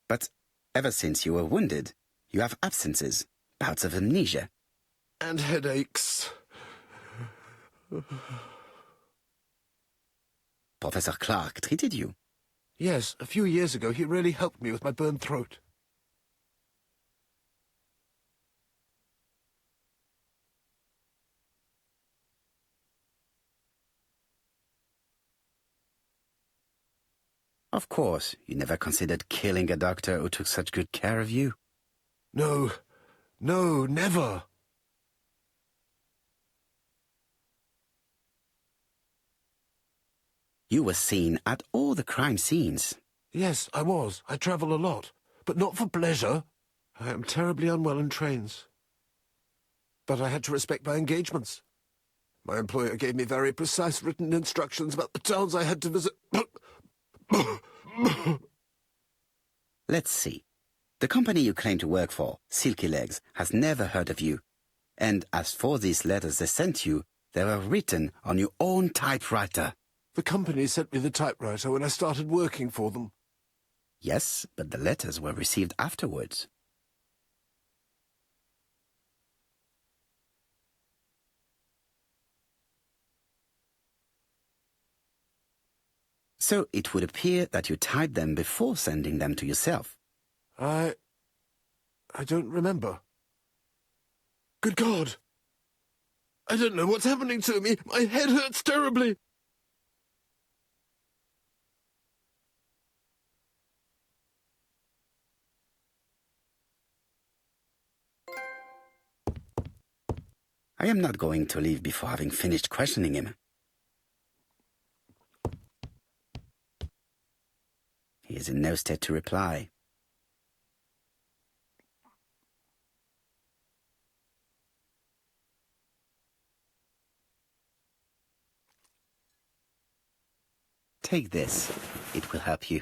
A: But ever since you were wounded, you have absences, bouts of amnesia.
G: And headaches.
A: Professor Clark treated you.
G: Yes, a few years ago he really helped me with my burned throat.
A: Of course, you never considered killing a doctor who took such good care of you.
G: No, never.
A: You were seen at all the crime scenes.
G: Yes, I was. I travel a lot, but not for pleasure. I am terribly unwell in trains. But I had to respect my engagements. My employer gave me very precise written instructions about the towns I had to visit.
A: Let's see. The company you claim to work for, Silky Legs, has never heard of you. And as for these letters they sent you, they were written on your own typewriter.
G: The company sent me the typewriter when I started working for them.
A: Yes, but the letters were received afterwards. So it would appear that you typed them before sending them to yourself.
G: I don't remember. Good God! I don't know what's happening to me. My head hurts terribly.
A: I am not going to leave before having finished questioning him. He is in no state to reply. Take this. It will help you.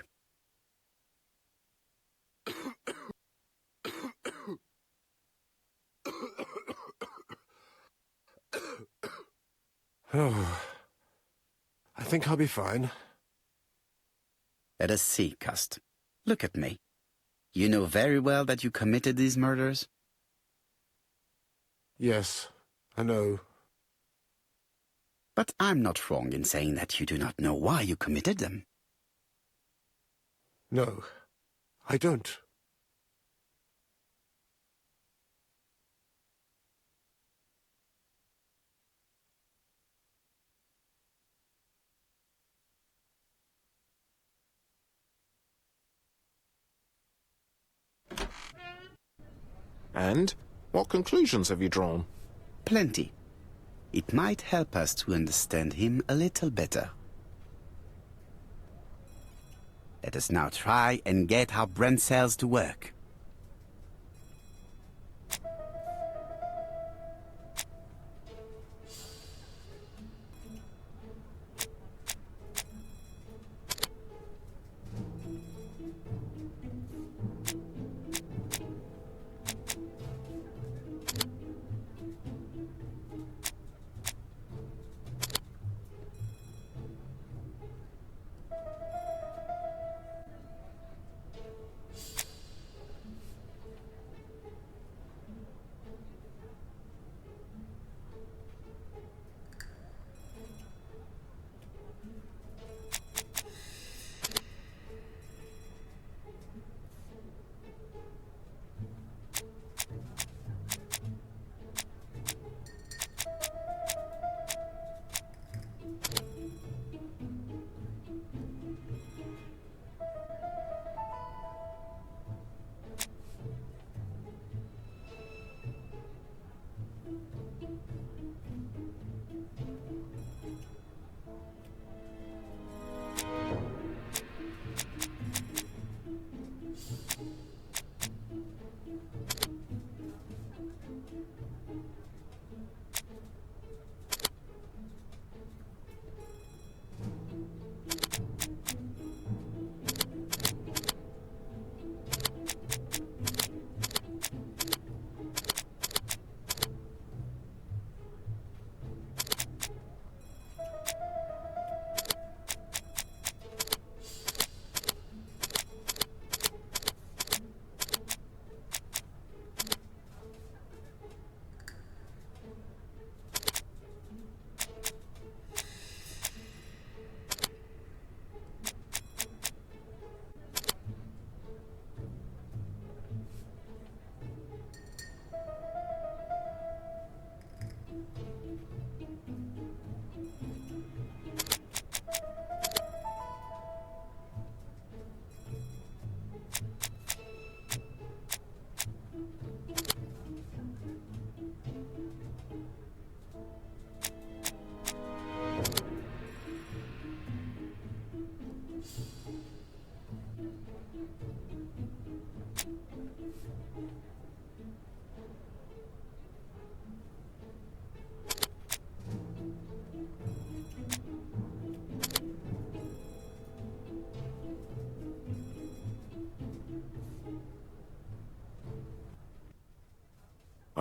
G: Oh, I think I'll be fine.
A: Let us see, Cust. Look at me. You know very well that you committed these murders?
G: Yes, I know.
A: But I'm not wrong in saying that you do not know why you committed them.
G: No, I don't.
E: And what conclusions have you drawn?
A: Plenty. It might help us to understand him a little better. Let us now try and get our brain cells to work.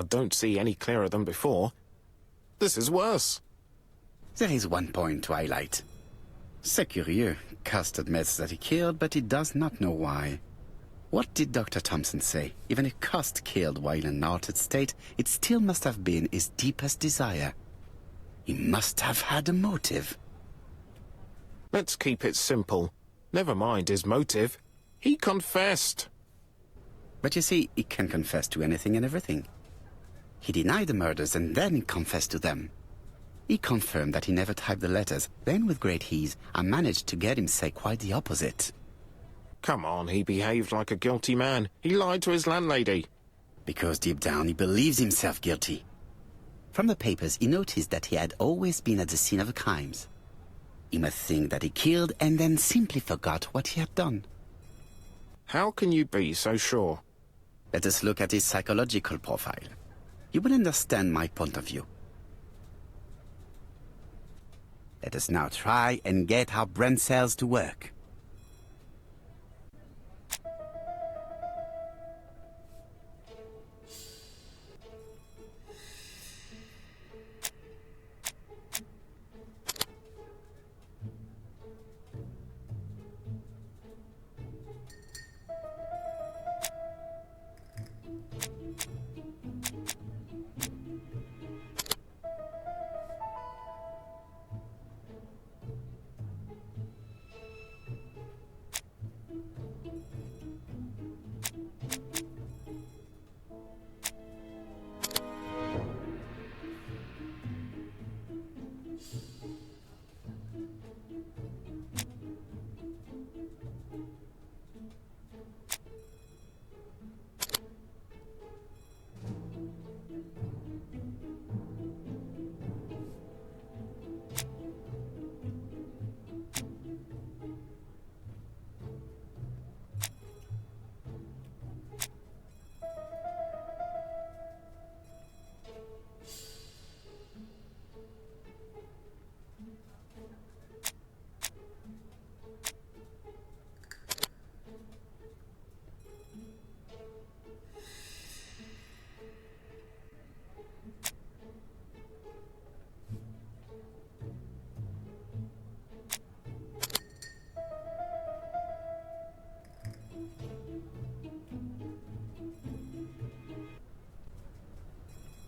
E: I don't see any clearer than before. This is worse.
A: There is one point to highlight. C'est curieux. Cust admits that he killed, but he does not know why. What did Dr. Thompson say? Even if Cust killed while in an altered state, it still must have been his deepest desire. He must have had a motive.
E: Let's keep it simple. Never mind his motive. He confessed.
A: But you see, he can confess to anything and everything. He denied the murders and then he confessed to them. He confirmed that he never typed the letters. Then, with great ease, I managed to get him say quite the opposite.
E: Come on, he behaved like a guilty man. He lied to his landlady.
A: Because deep down he believes himself guilty. From the papers, he noticed that he had always been at the scene of the crimes. He must think that he killed and then simply forgot what he had done.
E: How can you be so sure?
A: Let us look at his psychological profile. You will understand my point of view. Let us now try and get our brain cells to work.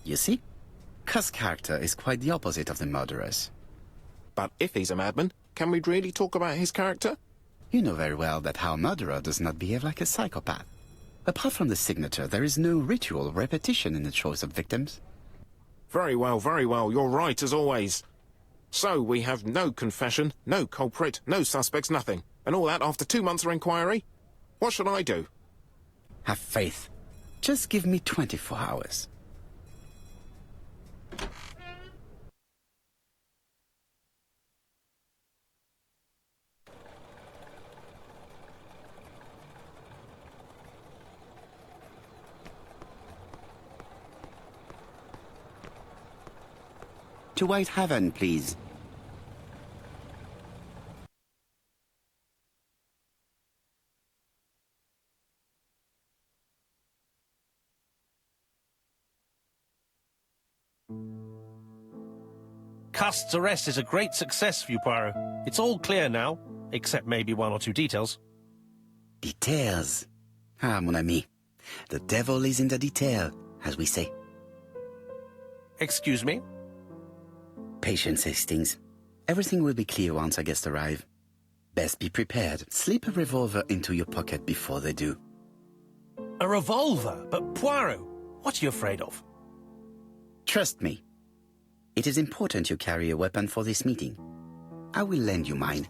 A: You see? Cust's character is quite the opposite of the murderer's.
E: But if he's a madman, can we really talk about his character?
A: You know very well that our murderer does not behave like a psychopath. Apart from the signature, there is no ritual or repetition in the choice of victims.
E: Very well, you're right as always. So we have no confession, no culprit, no suspects, nothing. And all that after 2 months of inquiry? What should I do?
A: Have faith. Just give me 24 hours. To White Haven, please.
B: Cust's arrest is a great success for you, Poirot. It's all clear now, except maybe 1 or 2 details.
A: Details. Ah, mon ami. The devil is in the detail, as we say.
B: Excuse me?
A: Patience, Hastings. Everything will be clear once our guests arrive. Best be prepared. Slip a revolver into your pocket before they do.
B: A revolver? But Poirot, what are you afraid of?
A: Trust me. It is important you carry a weapon for this meeting. I will lend you mine.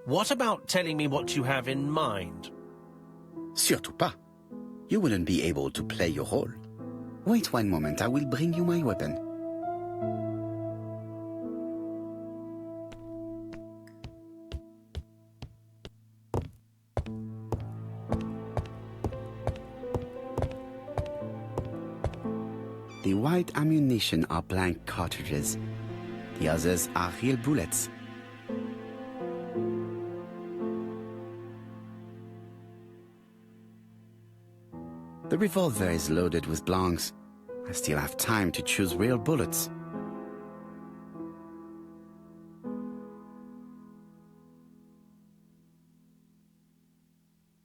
B: What about telling me what you have in mind?
A: Surtout pas. You wouldn't be able to play your role. Wait 1 moment, I will bring you my weapon. The white ammunition are blank cartridges. The others are real bullets. The revolver is loaded with blancs. I still have time to choose real bullets.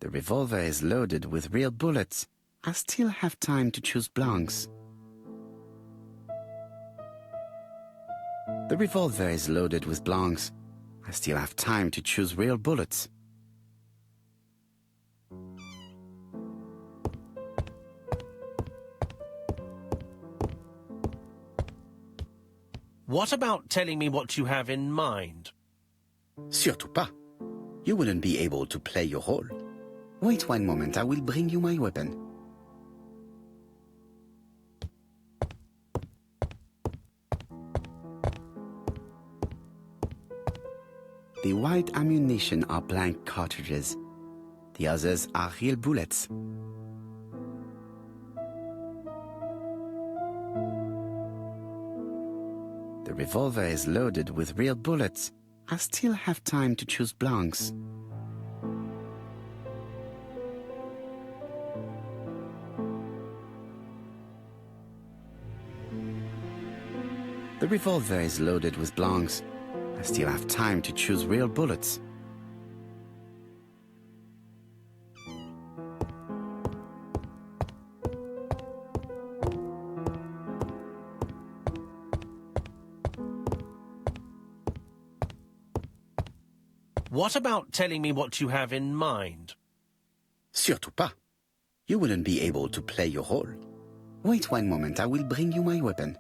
A: The revolver is loaded with real bullets. I still have time to choose blanks. The revolver is loaded with blanks. I still have time to choose real bullets.
B: What about telling me what you have in mind?
A: Surtout pas. You wouldn't be able to play your role. Wait one moment, I will bring you my weapon. The white ammunition are blank cartridges. The others are real bullets. The revolver is loaded with real bullets. I still have time to choose blanks. The revolver is loaded with blanks. I still have time to choose real bullets.
B: What about telling me what you have in mind?
A: Surtout pas. You wouldn't be able to play your role. Wait one moment, I will bring you my weapon.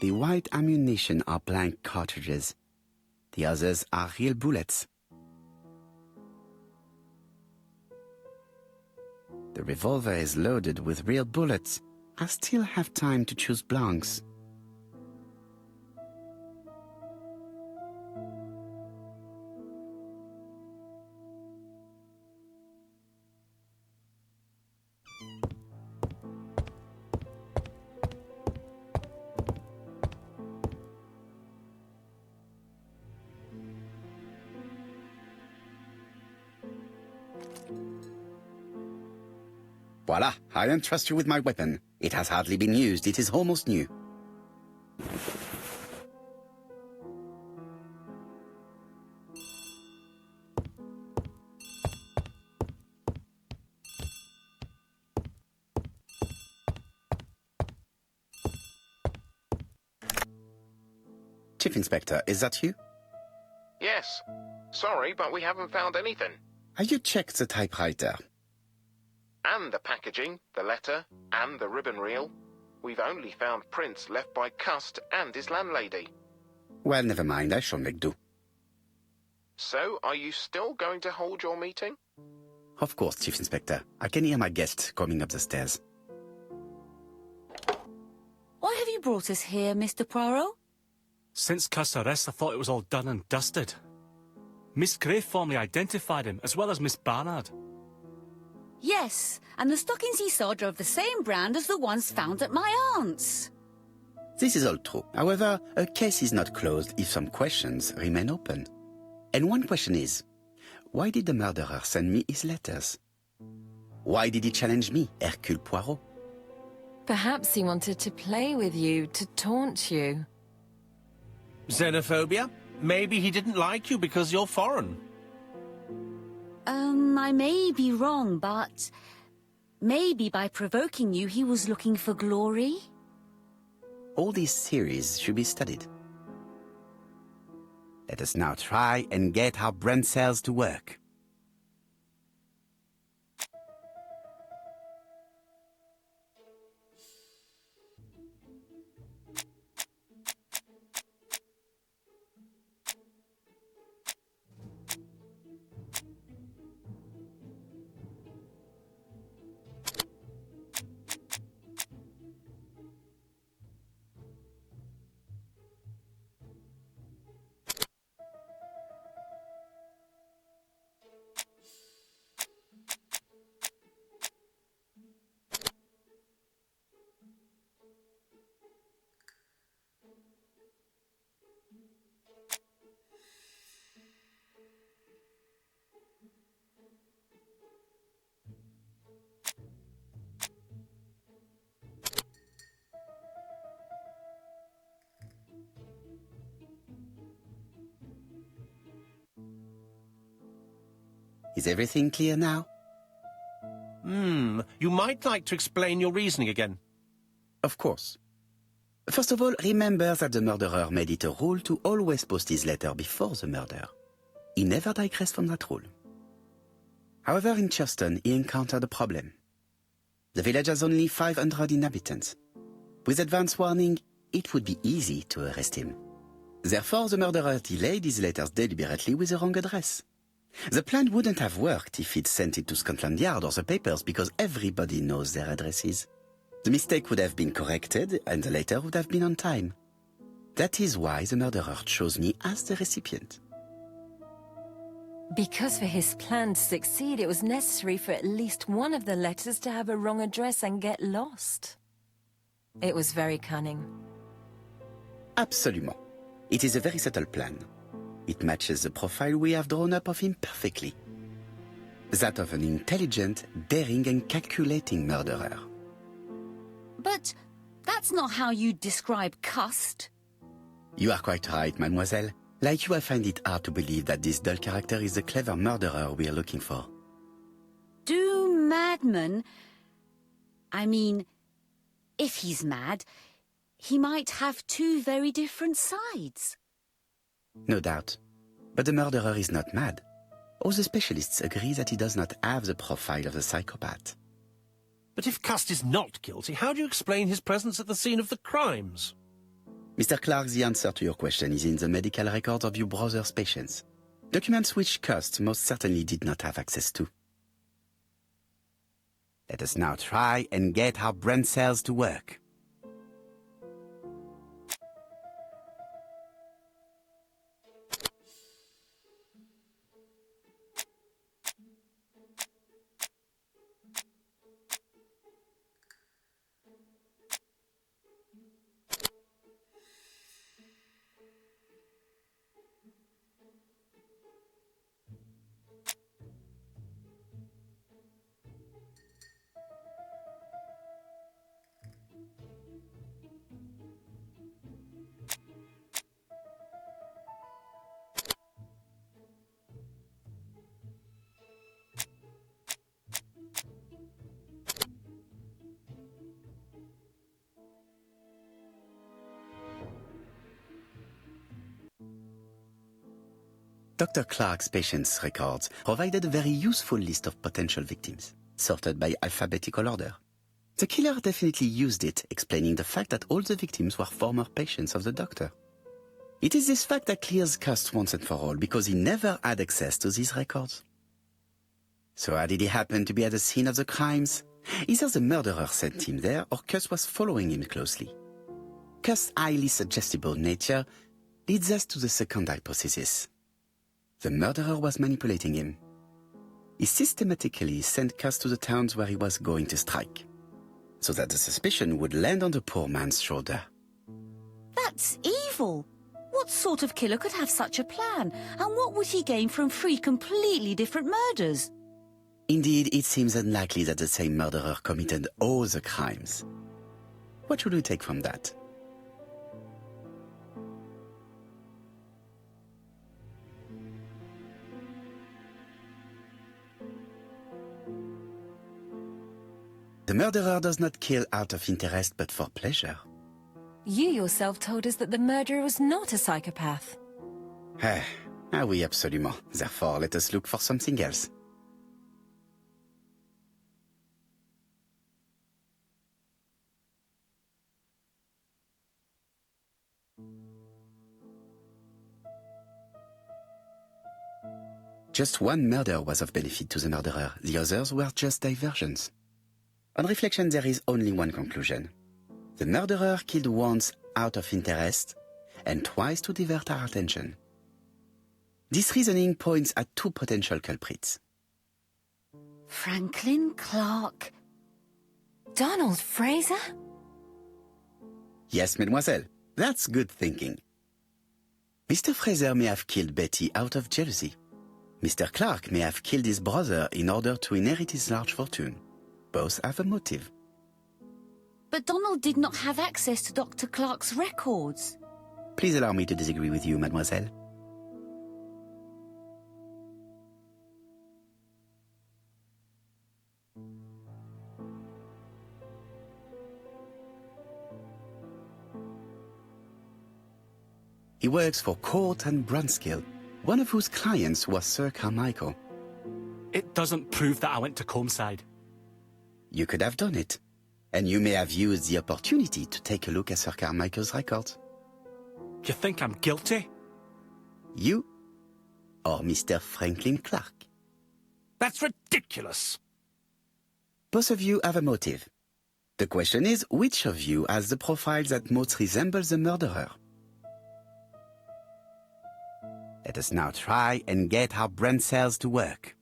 A: The white ammunition are blank cartridges. The others are real bullets. The revolver is loaded with real bullets. I still have time to choose blanks. Voila, I entrust you with my weapon. It has hardly been used, it is almost new. Chief Inspector, is that you?
E: Yes. Sorry, but we haven't found anything.
A: Have you checked the typewriter?
E: And the packaging, the letter, and the ribbon reel. We've only found prints left by Cust and his landlady.
A: Well, never mind, I shall make do.
E: So, are you still going to hold your meeting?
A: Of course, Chief Inspector. I can hear my guest coming up the stairs.
H: Why have you brought us here, Mr. Poirot?
C: Since Cust's arrest, I thought it was all done and dusted. Miss Gray formally identified him, as well as Miss Barnard.
H: Yes, and the stockings he saw drove the same brand as the ones found at my aunt's.
A: This is all true. However, a case is not closed if some questions remain open. And one question is, why did the murderer send me his letters? Why did he challenge me, Hercule Poirot?
D: Perhaps he wanted to play with you, to taunt you.
B: Xenophobia? Maybe he didn't like you because you're foreign.
H: I may be wrong, but maybe by provoking you, he was looking for glory?
A: All these theories should be studied. Let us now try and get our brain cells to work. Is everything clear now?
B: You might like to explain your reasoning again.
A: Of course. First of all, remember that the murderer made it a rule to always post his letter before the murder. He never digressed from that rule. However, in Churston, he encountered a problem. The village has only 500 inhabitants. With advance warning, it would be easy to arrest him. Therefore, the murderer delayed his letters deliberately with the wrong address. The plan wouldn't have worked if he'd sent it to Scotland Yard or the papers because everybody knows their addresses. The mistake would have been corrected and the letter would have been on time. That is why the murderer chose me as the recipient.
D: Because for his plan to succeed, it was necessary for at least one of the letters to have a wrong address and get lost. It was very cunning.
A: Absolument. It is a very subtle plan. It matches the profile we have drawn up of him perfectly. That of an intelligent, daring and calculating murderer.
H: But that's not how you describe Cust.
A: You are quite right, mademoiselle. Like you, I find it hard to believe that this dull character is the clever murderer we are looking for.
H: Do madmen... I mean, if he's mad, he might have two very different sides.
A: No doubt. But the murderer is not mad. All the specialists agree that he does not have the profile of a psychopath.
B: But if Cust is not guilty, how do you explain his presence at the scene of the crimes?
A: Mr. Clark, the answer to your question is in the medical records of your brother's patients. Documents which Cust most certainly did not have access to. Let us now try and get our brain cells to work. Dr. Clark's patients' records provided a very useful list of potential victims, sorted by alphabetical order. The killer definitely used it, explaining the fact that all the victims were former patients of the doctor. It is this fact that clears Cust once and for all, because he never had access to these records. So how did he happen to be at the scene of the crimes? Either the murderer sent him there, or Cust was following him closely. Cust's highly suggestible nature leads us to the second hypothesis. The murderer was manipulating him. He systematically sent Cust to the towns where he was going to strike, so that the suspicion would land on the poor man's shoulder.
H: That's evil. What sort of killer could have such a plan? And what would he gain from three completely different murders?
A: Indeed, it seems unlikely that the same murderer committed all the crimes. What should we take from that? The murderer does not kill out of interest but for pleasure.
D: You yourself told us that the murderer was not a psychopath.
A: Oui, absolument. Therefore, let us look for something else. Just one murder was of benefit to the murderer. The others were just diversions. On reflection, there is only one conclusion. The murderer killed once out of interest and twice to divert our attention. This reasoning points at two potential culprits.
H: Franklin Clark.
D: Donald Fraser?
A: Yes, mademoiselle. That's good thinking. Mr. Fraser may have killed Betty out of jealousy. Mr. Clark may have killed his brother in order to inherit his large fortune. Both have a motive.
H: But Donald did not have access to Dr. Clark's records.
A: Please allow me to disagree with you, mademoiselle. He works for Court and Brunskill, one of whose clients was Sir Carmichael.
C: It doesn't prove that I went to Comeside.
A: You could have done it, and you may have used the opportunity to take a look at Sir Carmichael's records.
C: You think I'm guilty?
A: You or Mr. Franklin Clark?
B: That's ridiculous.
A: Both of you have a motive. The question is, which of you has the profile that most resembles the murderer? Let us now try and get our brain cells to work.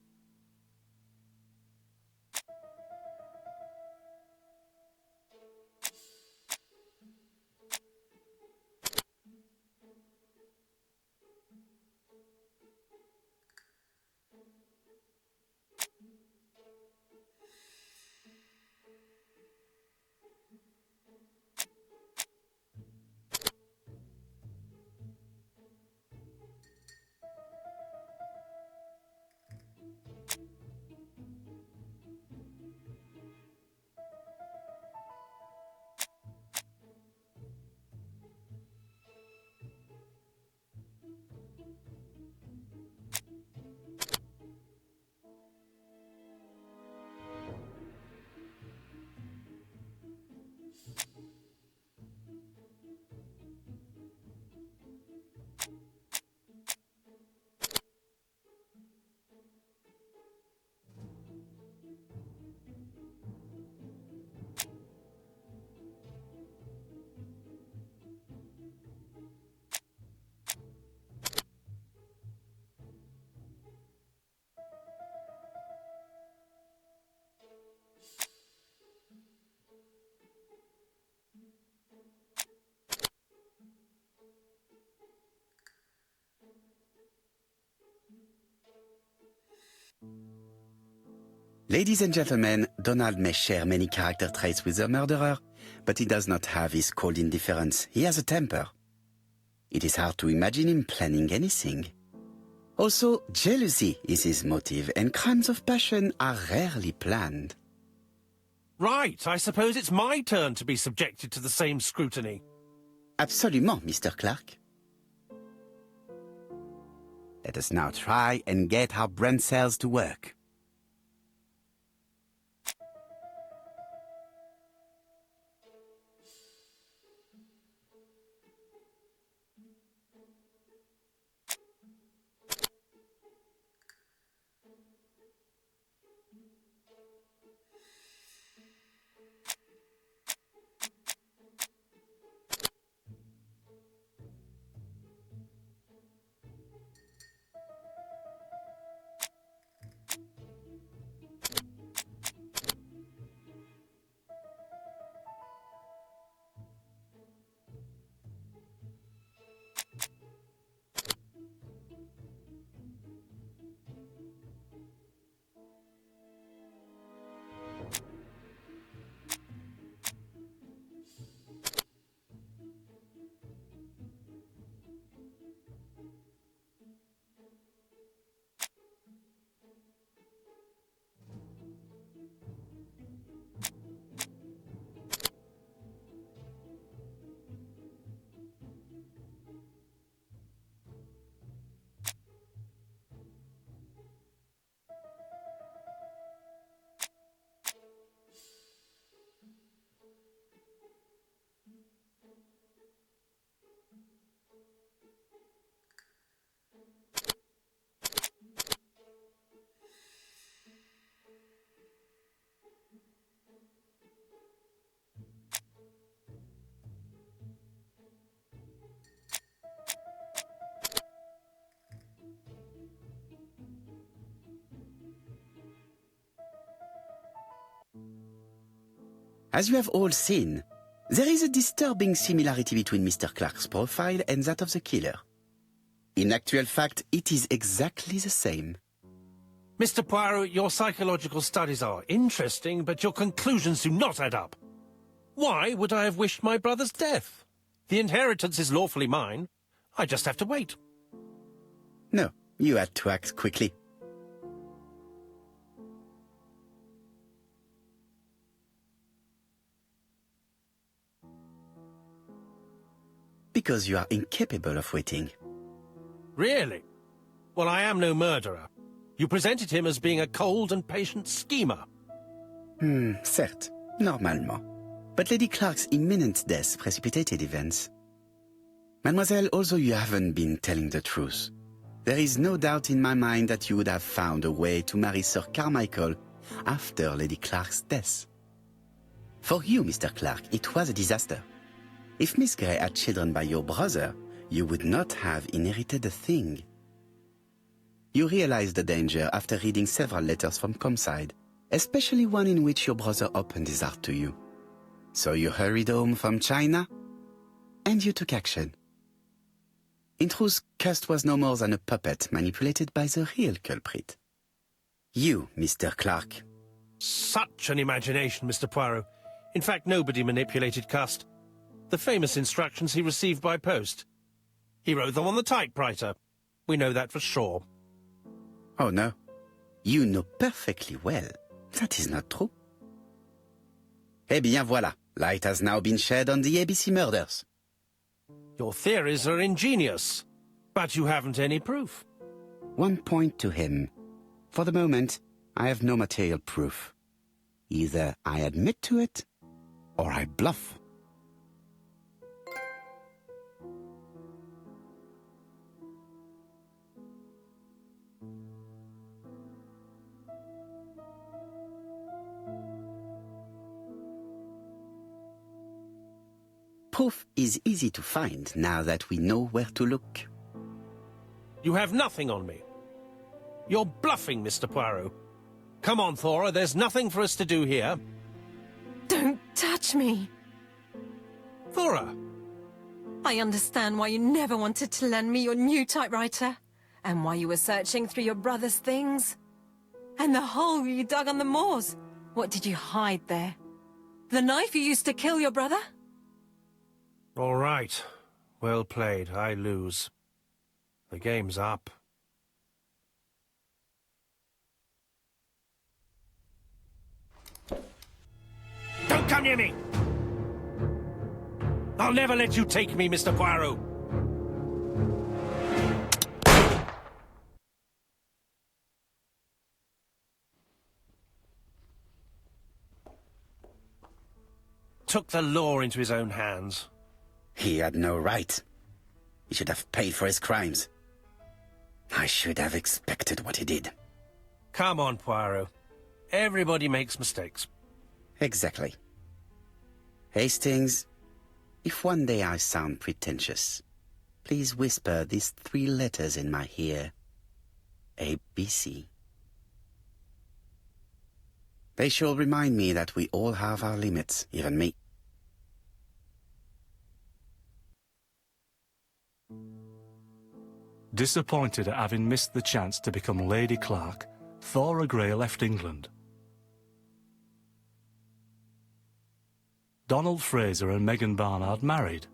A: Ladies and gentlemen, Donald may share many character traits with the murderer, but he does not have his cold indifference. He has a temper. It is hard to imagine him planning anything. Also, jealousy is his motive, and crimes of passion are rarely planned.
B: Right, I suppose it's my turn to be subjected to the same scrutiny.
A: Absolument, Mr. Clark. Let us now try and get our brain cells to work. As you have all seen, there is a disturbing similarity between Mr. Clark's profile and that of the killer. In actual fact, it is exactly the same.
B: Mr. Poirot, your psychological studies are interesting, but your conclusions do not add up. Why would I have wished my brother's death? The inheritance is lawfully mine. I just have to wait.
A: No, you had to act quickly. because you are incapable of waiting.
B: Really? Well, I am no murderer. You presented him as being a cold and patient schemer.
A: Certes, normalement. But Lady Clark's imminent death precipitated events. Mademoiselle, although you haven't been telling the truth, there is no doubt in my mind that you would have found a way to marry Sir Carmichael after Lady Clark's death. For you, Mr. Clark, it was a disaster. If Miss Grey had children by your brother, you would not have inherited a thing. You realized the danger after reading several letters from Comside, especially one in which your brother opened his heart to you. So you hurried home from China, and you took action. In truth, Cust was no more than a puppet manipulated by the real culprit. You, Mr. Clark.
B: Such an imagination, Mr. Poirot. In fact, nobody manipulated Cust. The famous instructions he received by post. He wrote them on the typewriter. We know that for sure.
A: Oh no. You know perfectly well. That is not true. Eh bien voilà. Light has now been shed on the ABC murders.
B: Your theories are ingenious, but you haven't any proof.
A: One point to him. For the moment, I have no material proof. Either I admit to it, or I bluff. Proof is easy to find now that we know where to look.
B: You have nothing on me. You're bluffing, Mr. Poirot. Come on, Thora, there's nothing for us to do here.
D: Don't touch me.
B: Thora!
D: I understand why you never wanted to lend me your new typewriter, and why you were searching through your brother's things. And the hole you dug on the moors. What did you hide there? The knife you used to kill your brother?
B: All right. Well played. I lose. The game's up. Don't come near me! I'll never let you take me, Mr. Poirot. Took the law into his own hands.
A: He had no right. He should have paid for his crimes. I should have expected what he did.
B: Come on, Poirot. Everybody makes mistakes.
A: Exactly. Hastings, if one day I sound pretentious, please whisper these 3 letters in my ear. ABC. They shall remind me that we all have our limits, even me.
C: Disappointed at having missed the chance to become Lady Clark, Thora Grey left England. Donald Fraser and Megan Barnard married.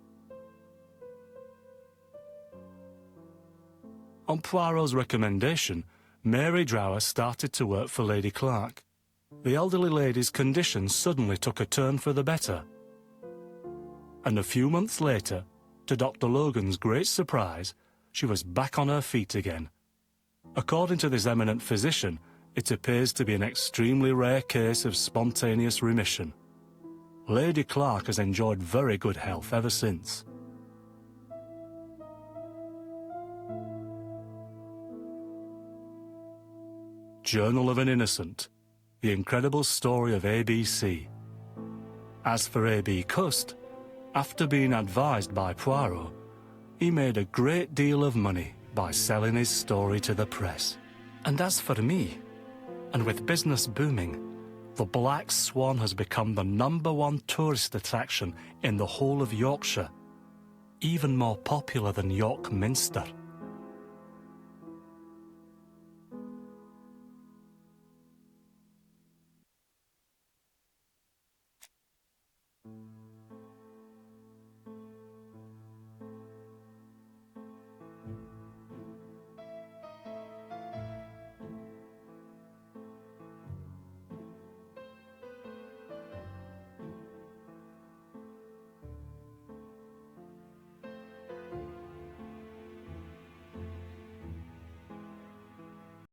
C: On Poirot's recommendation, Mary Drower started to work for Lady Clark. The elderly lady's condition suddenly took a turn for the better. And a few months later, to Dr. Logan's great surprise, she was back on her feet again. According to this eminent physician, it appears to be an extremely rare case of spontaneous remission. Lady Clark has enjoyed very good health ever since. Journal of an Innocent. The incredible story of ABC. As for A.B. Cust, after being advised by Poirot, he made a great deal of money by selling his story to the press. And as for me, and with business booming, the Black Swan has become the #1 tourist attraction in the whole of Yorkshire, even more popular than York Minster.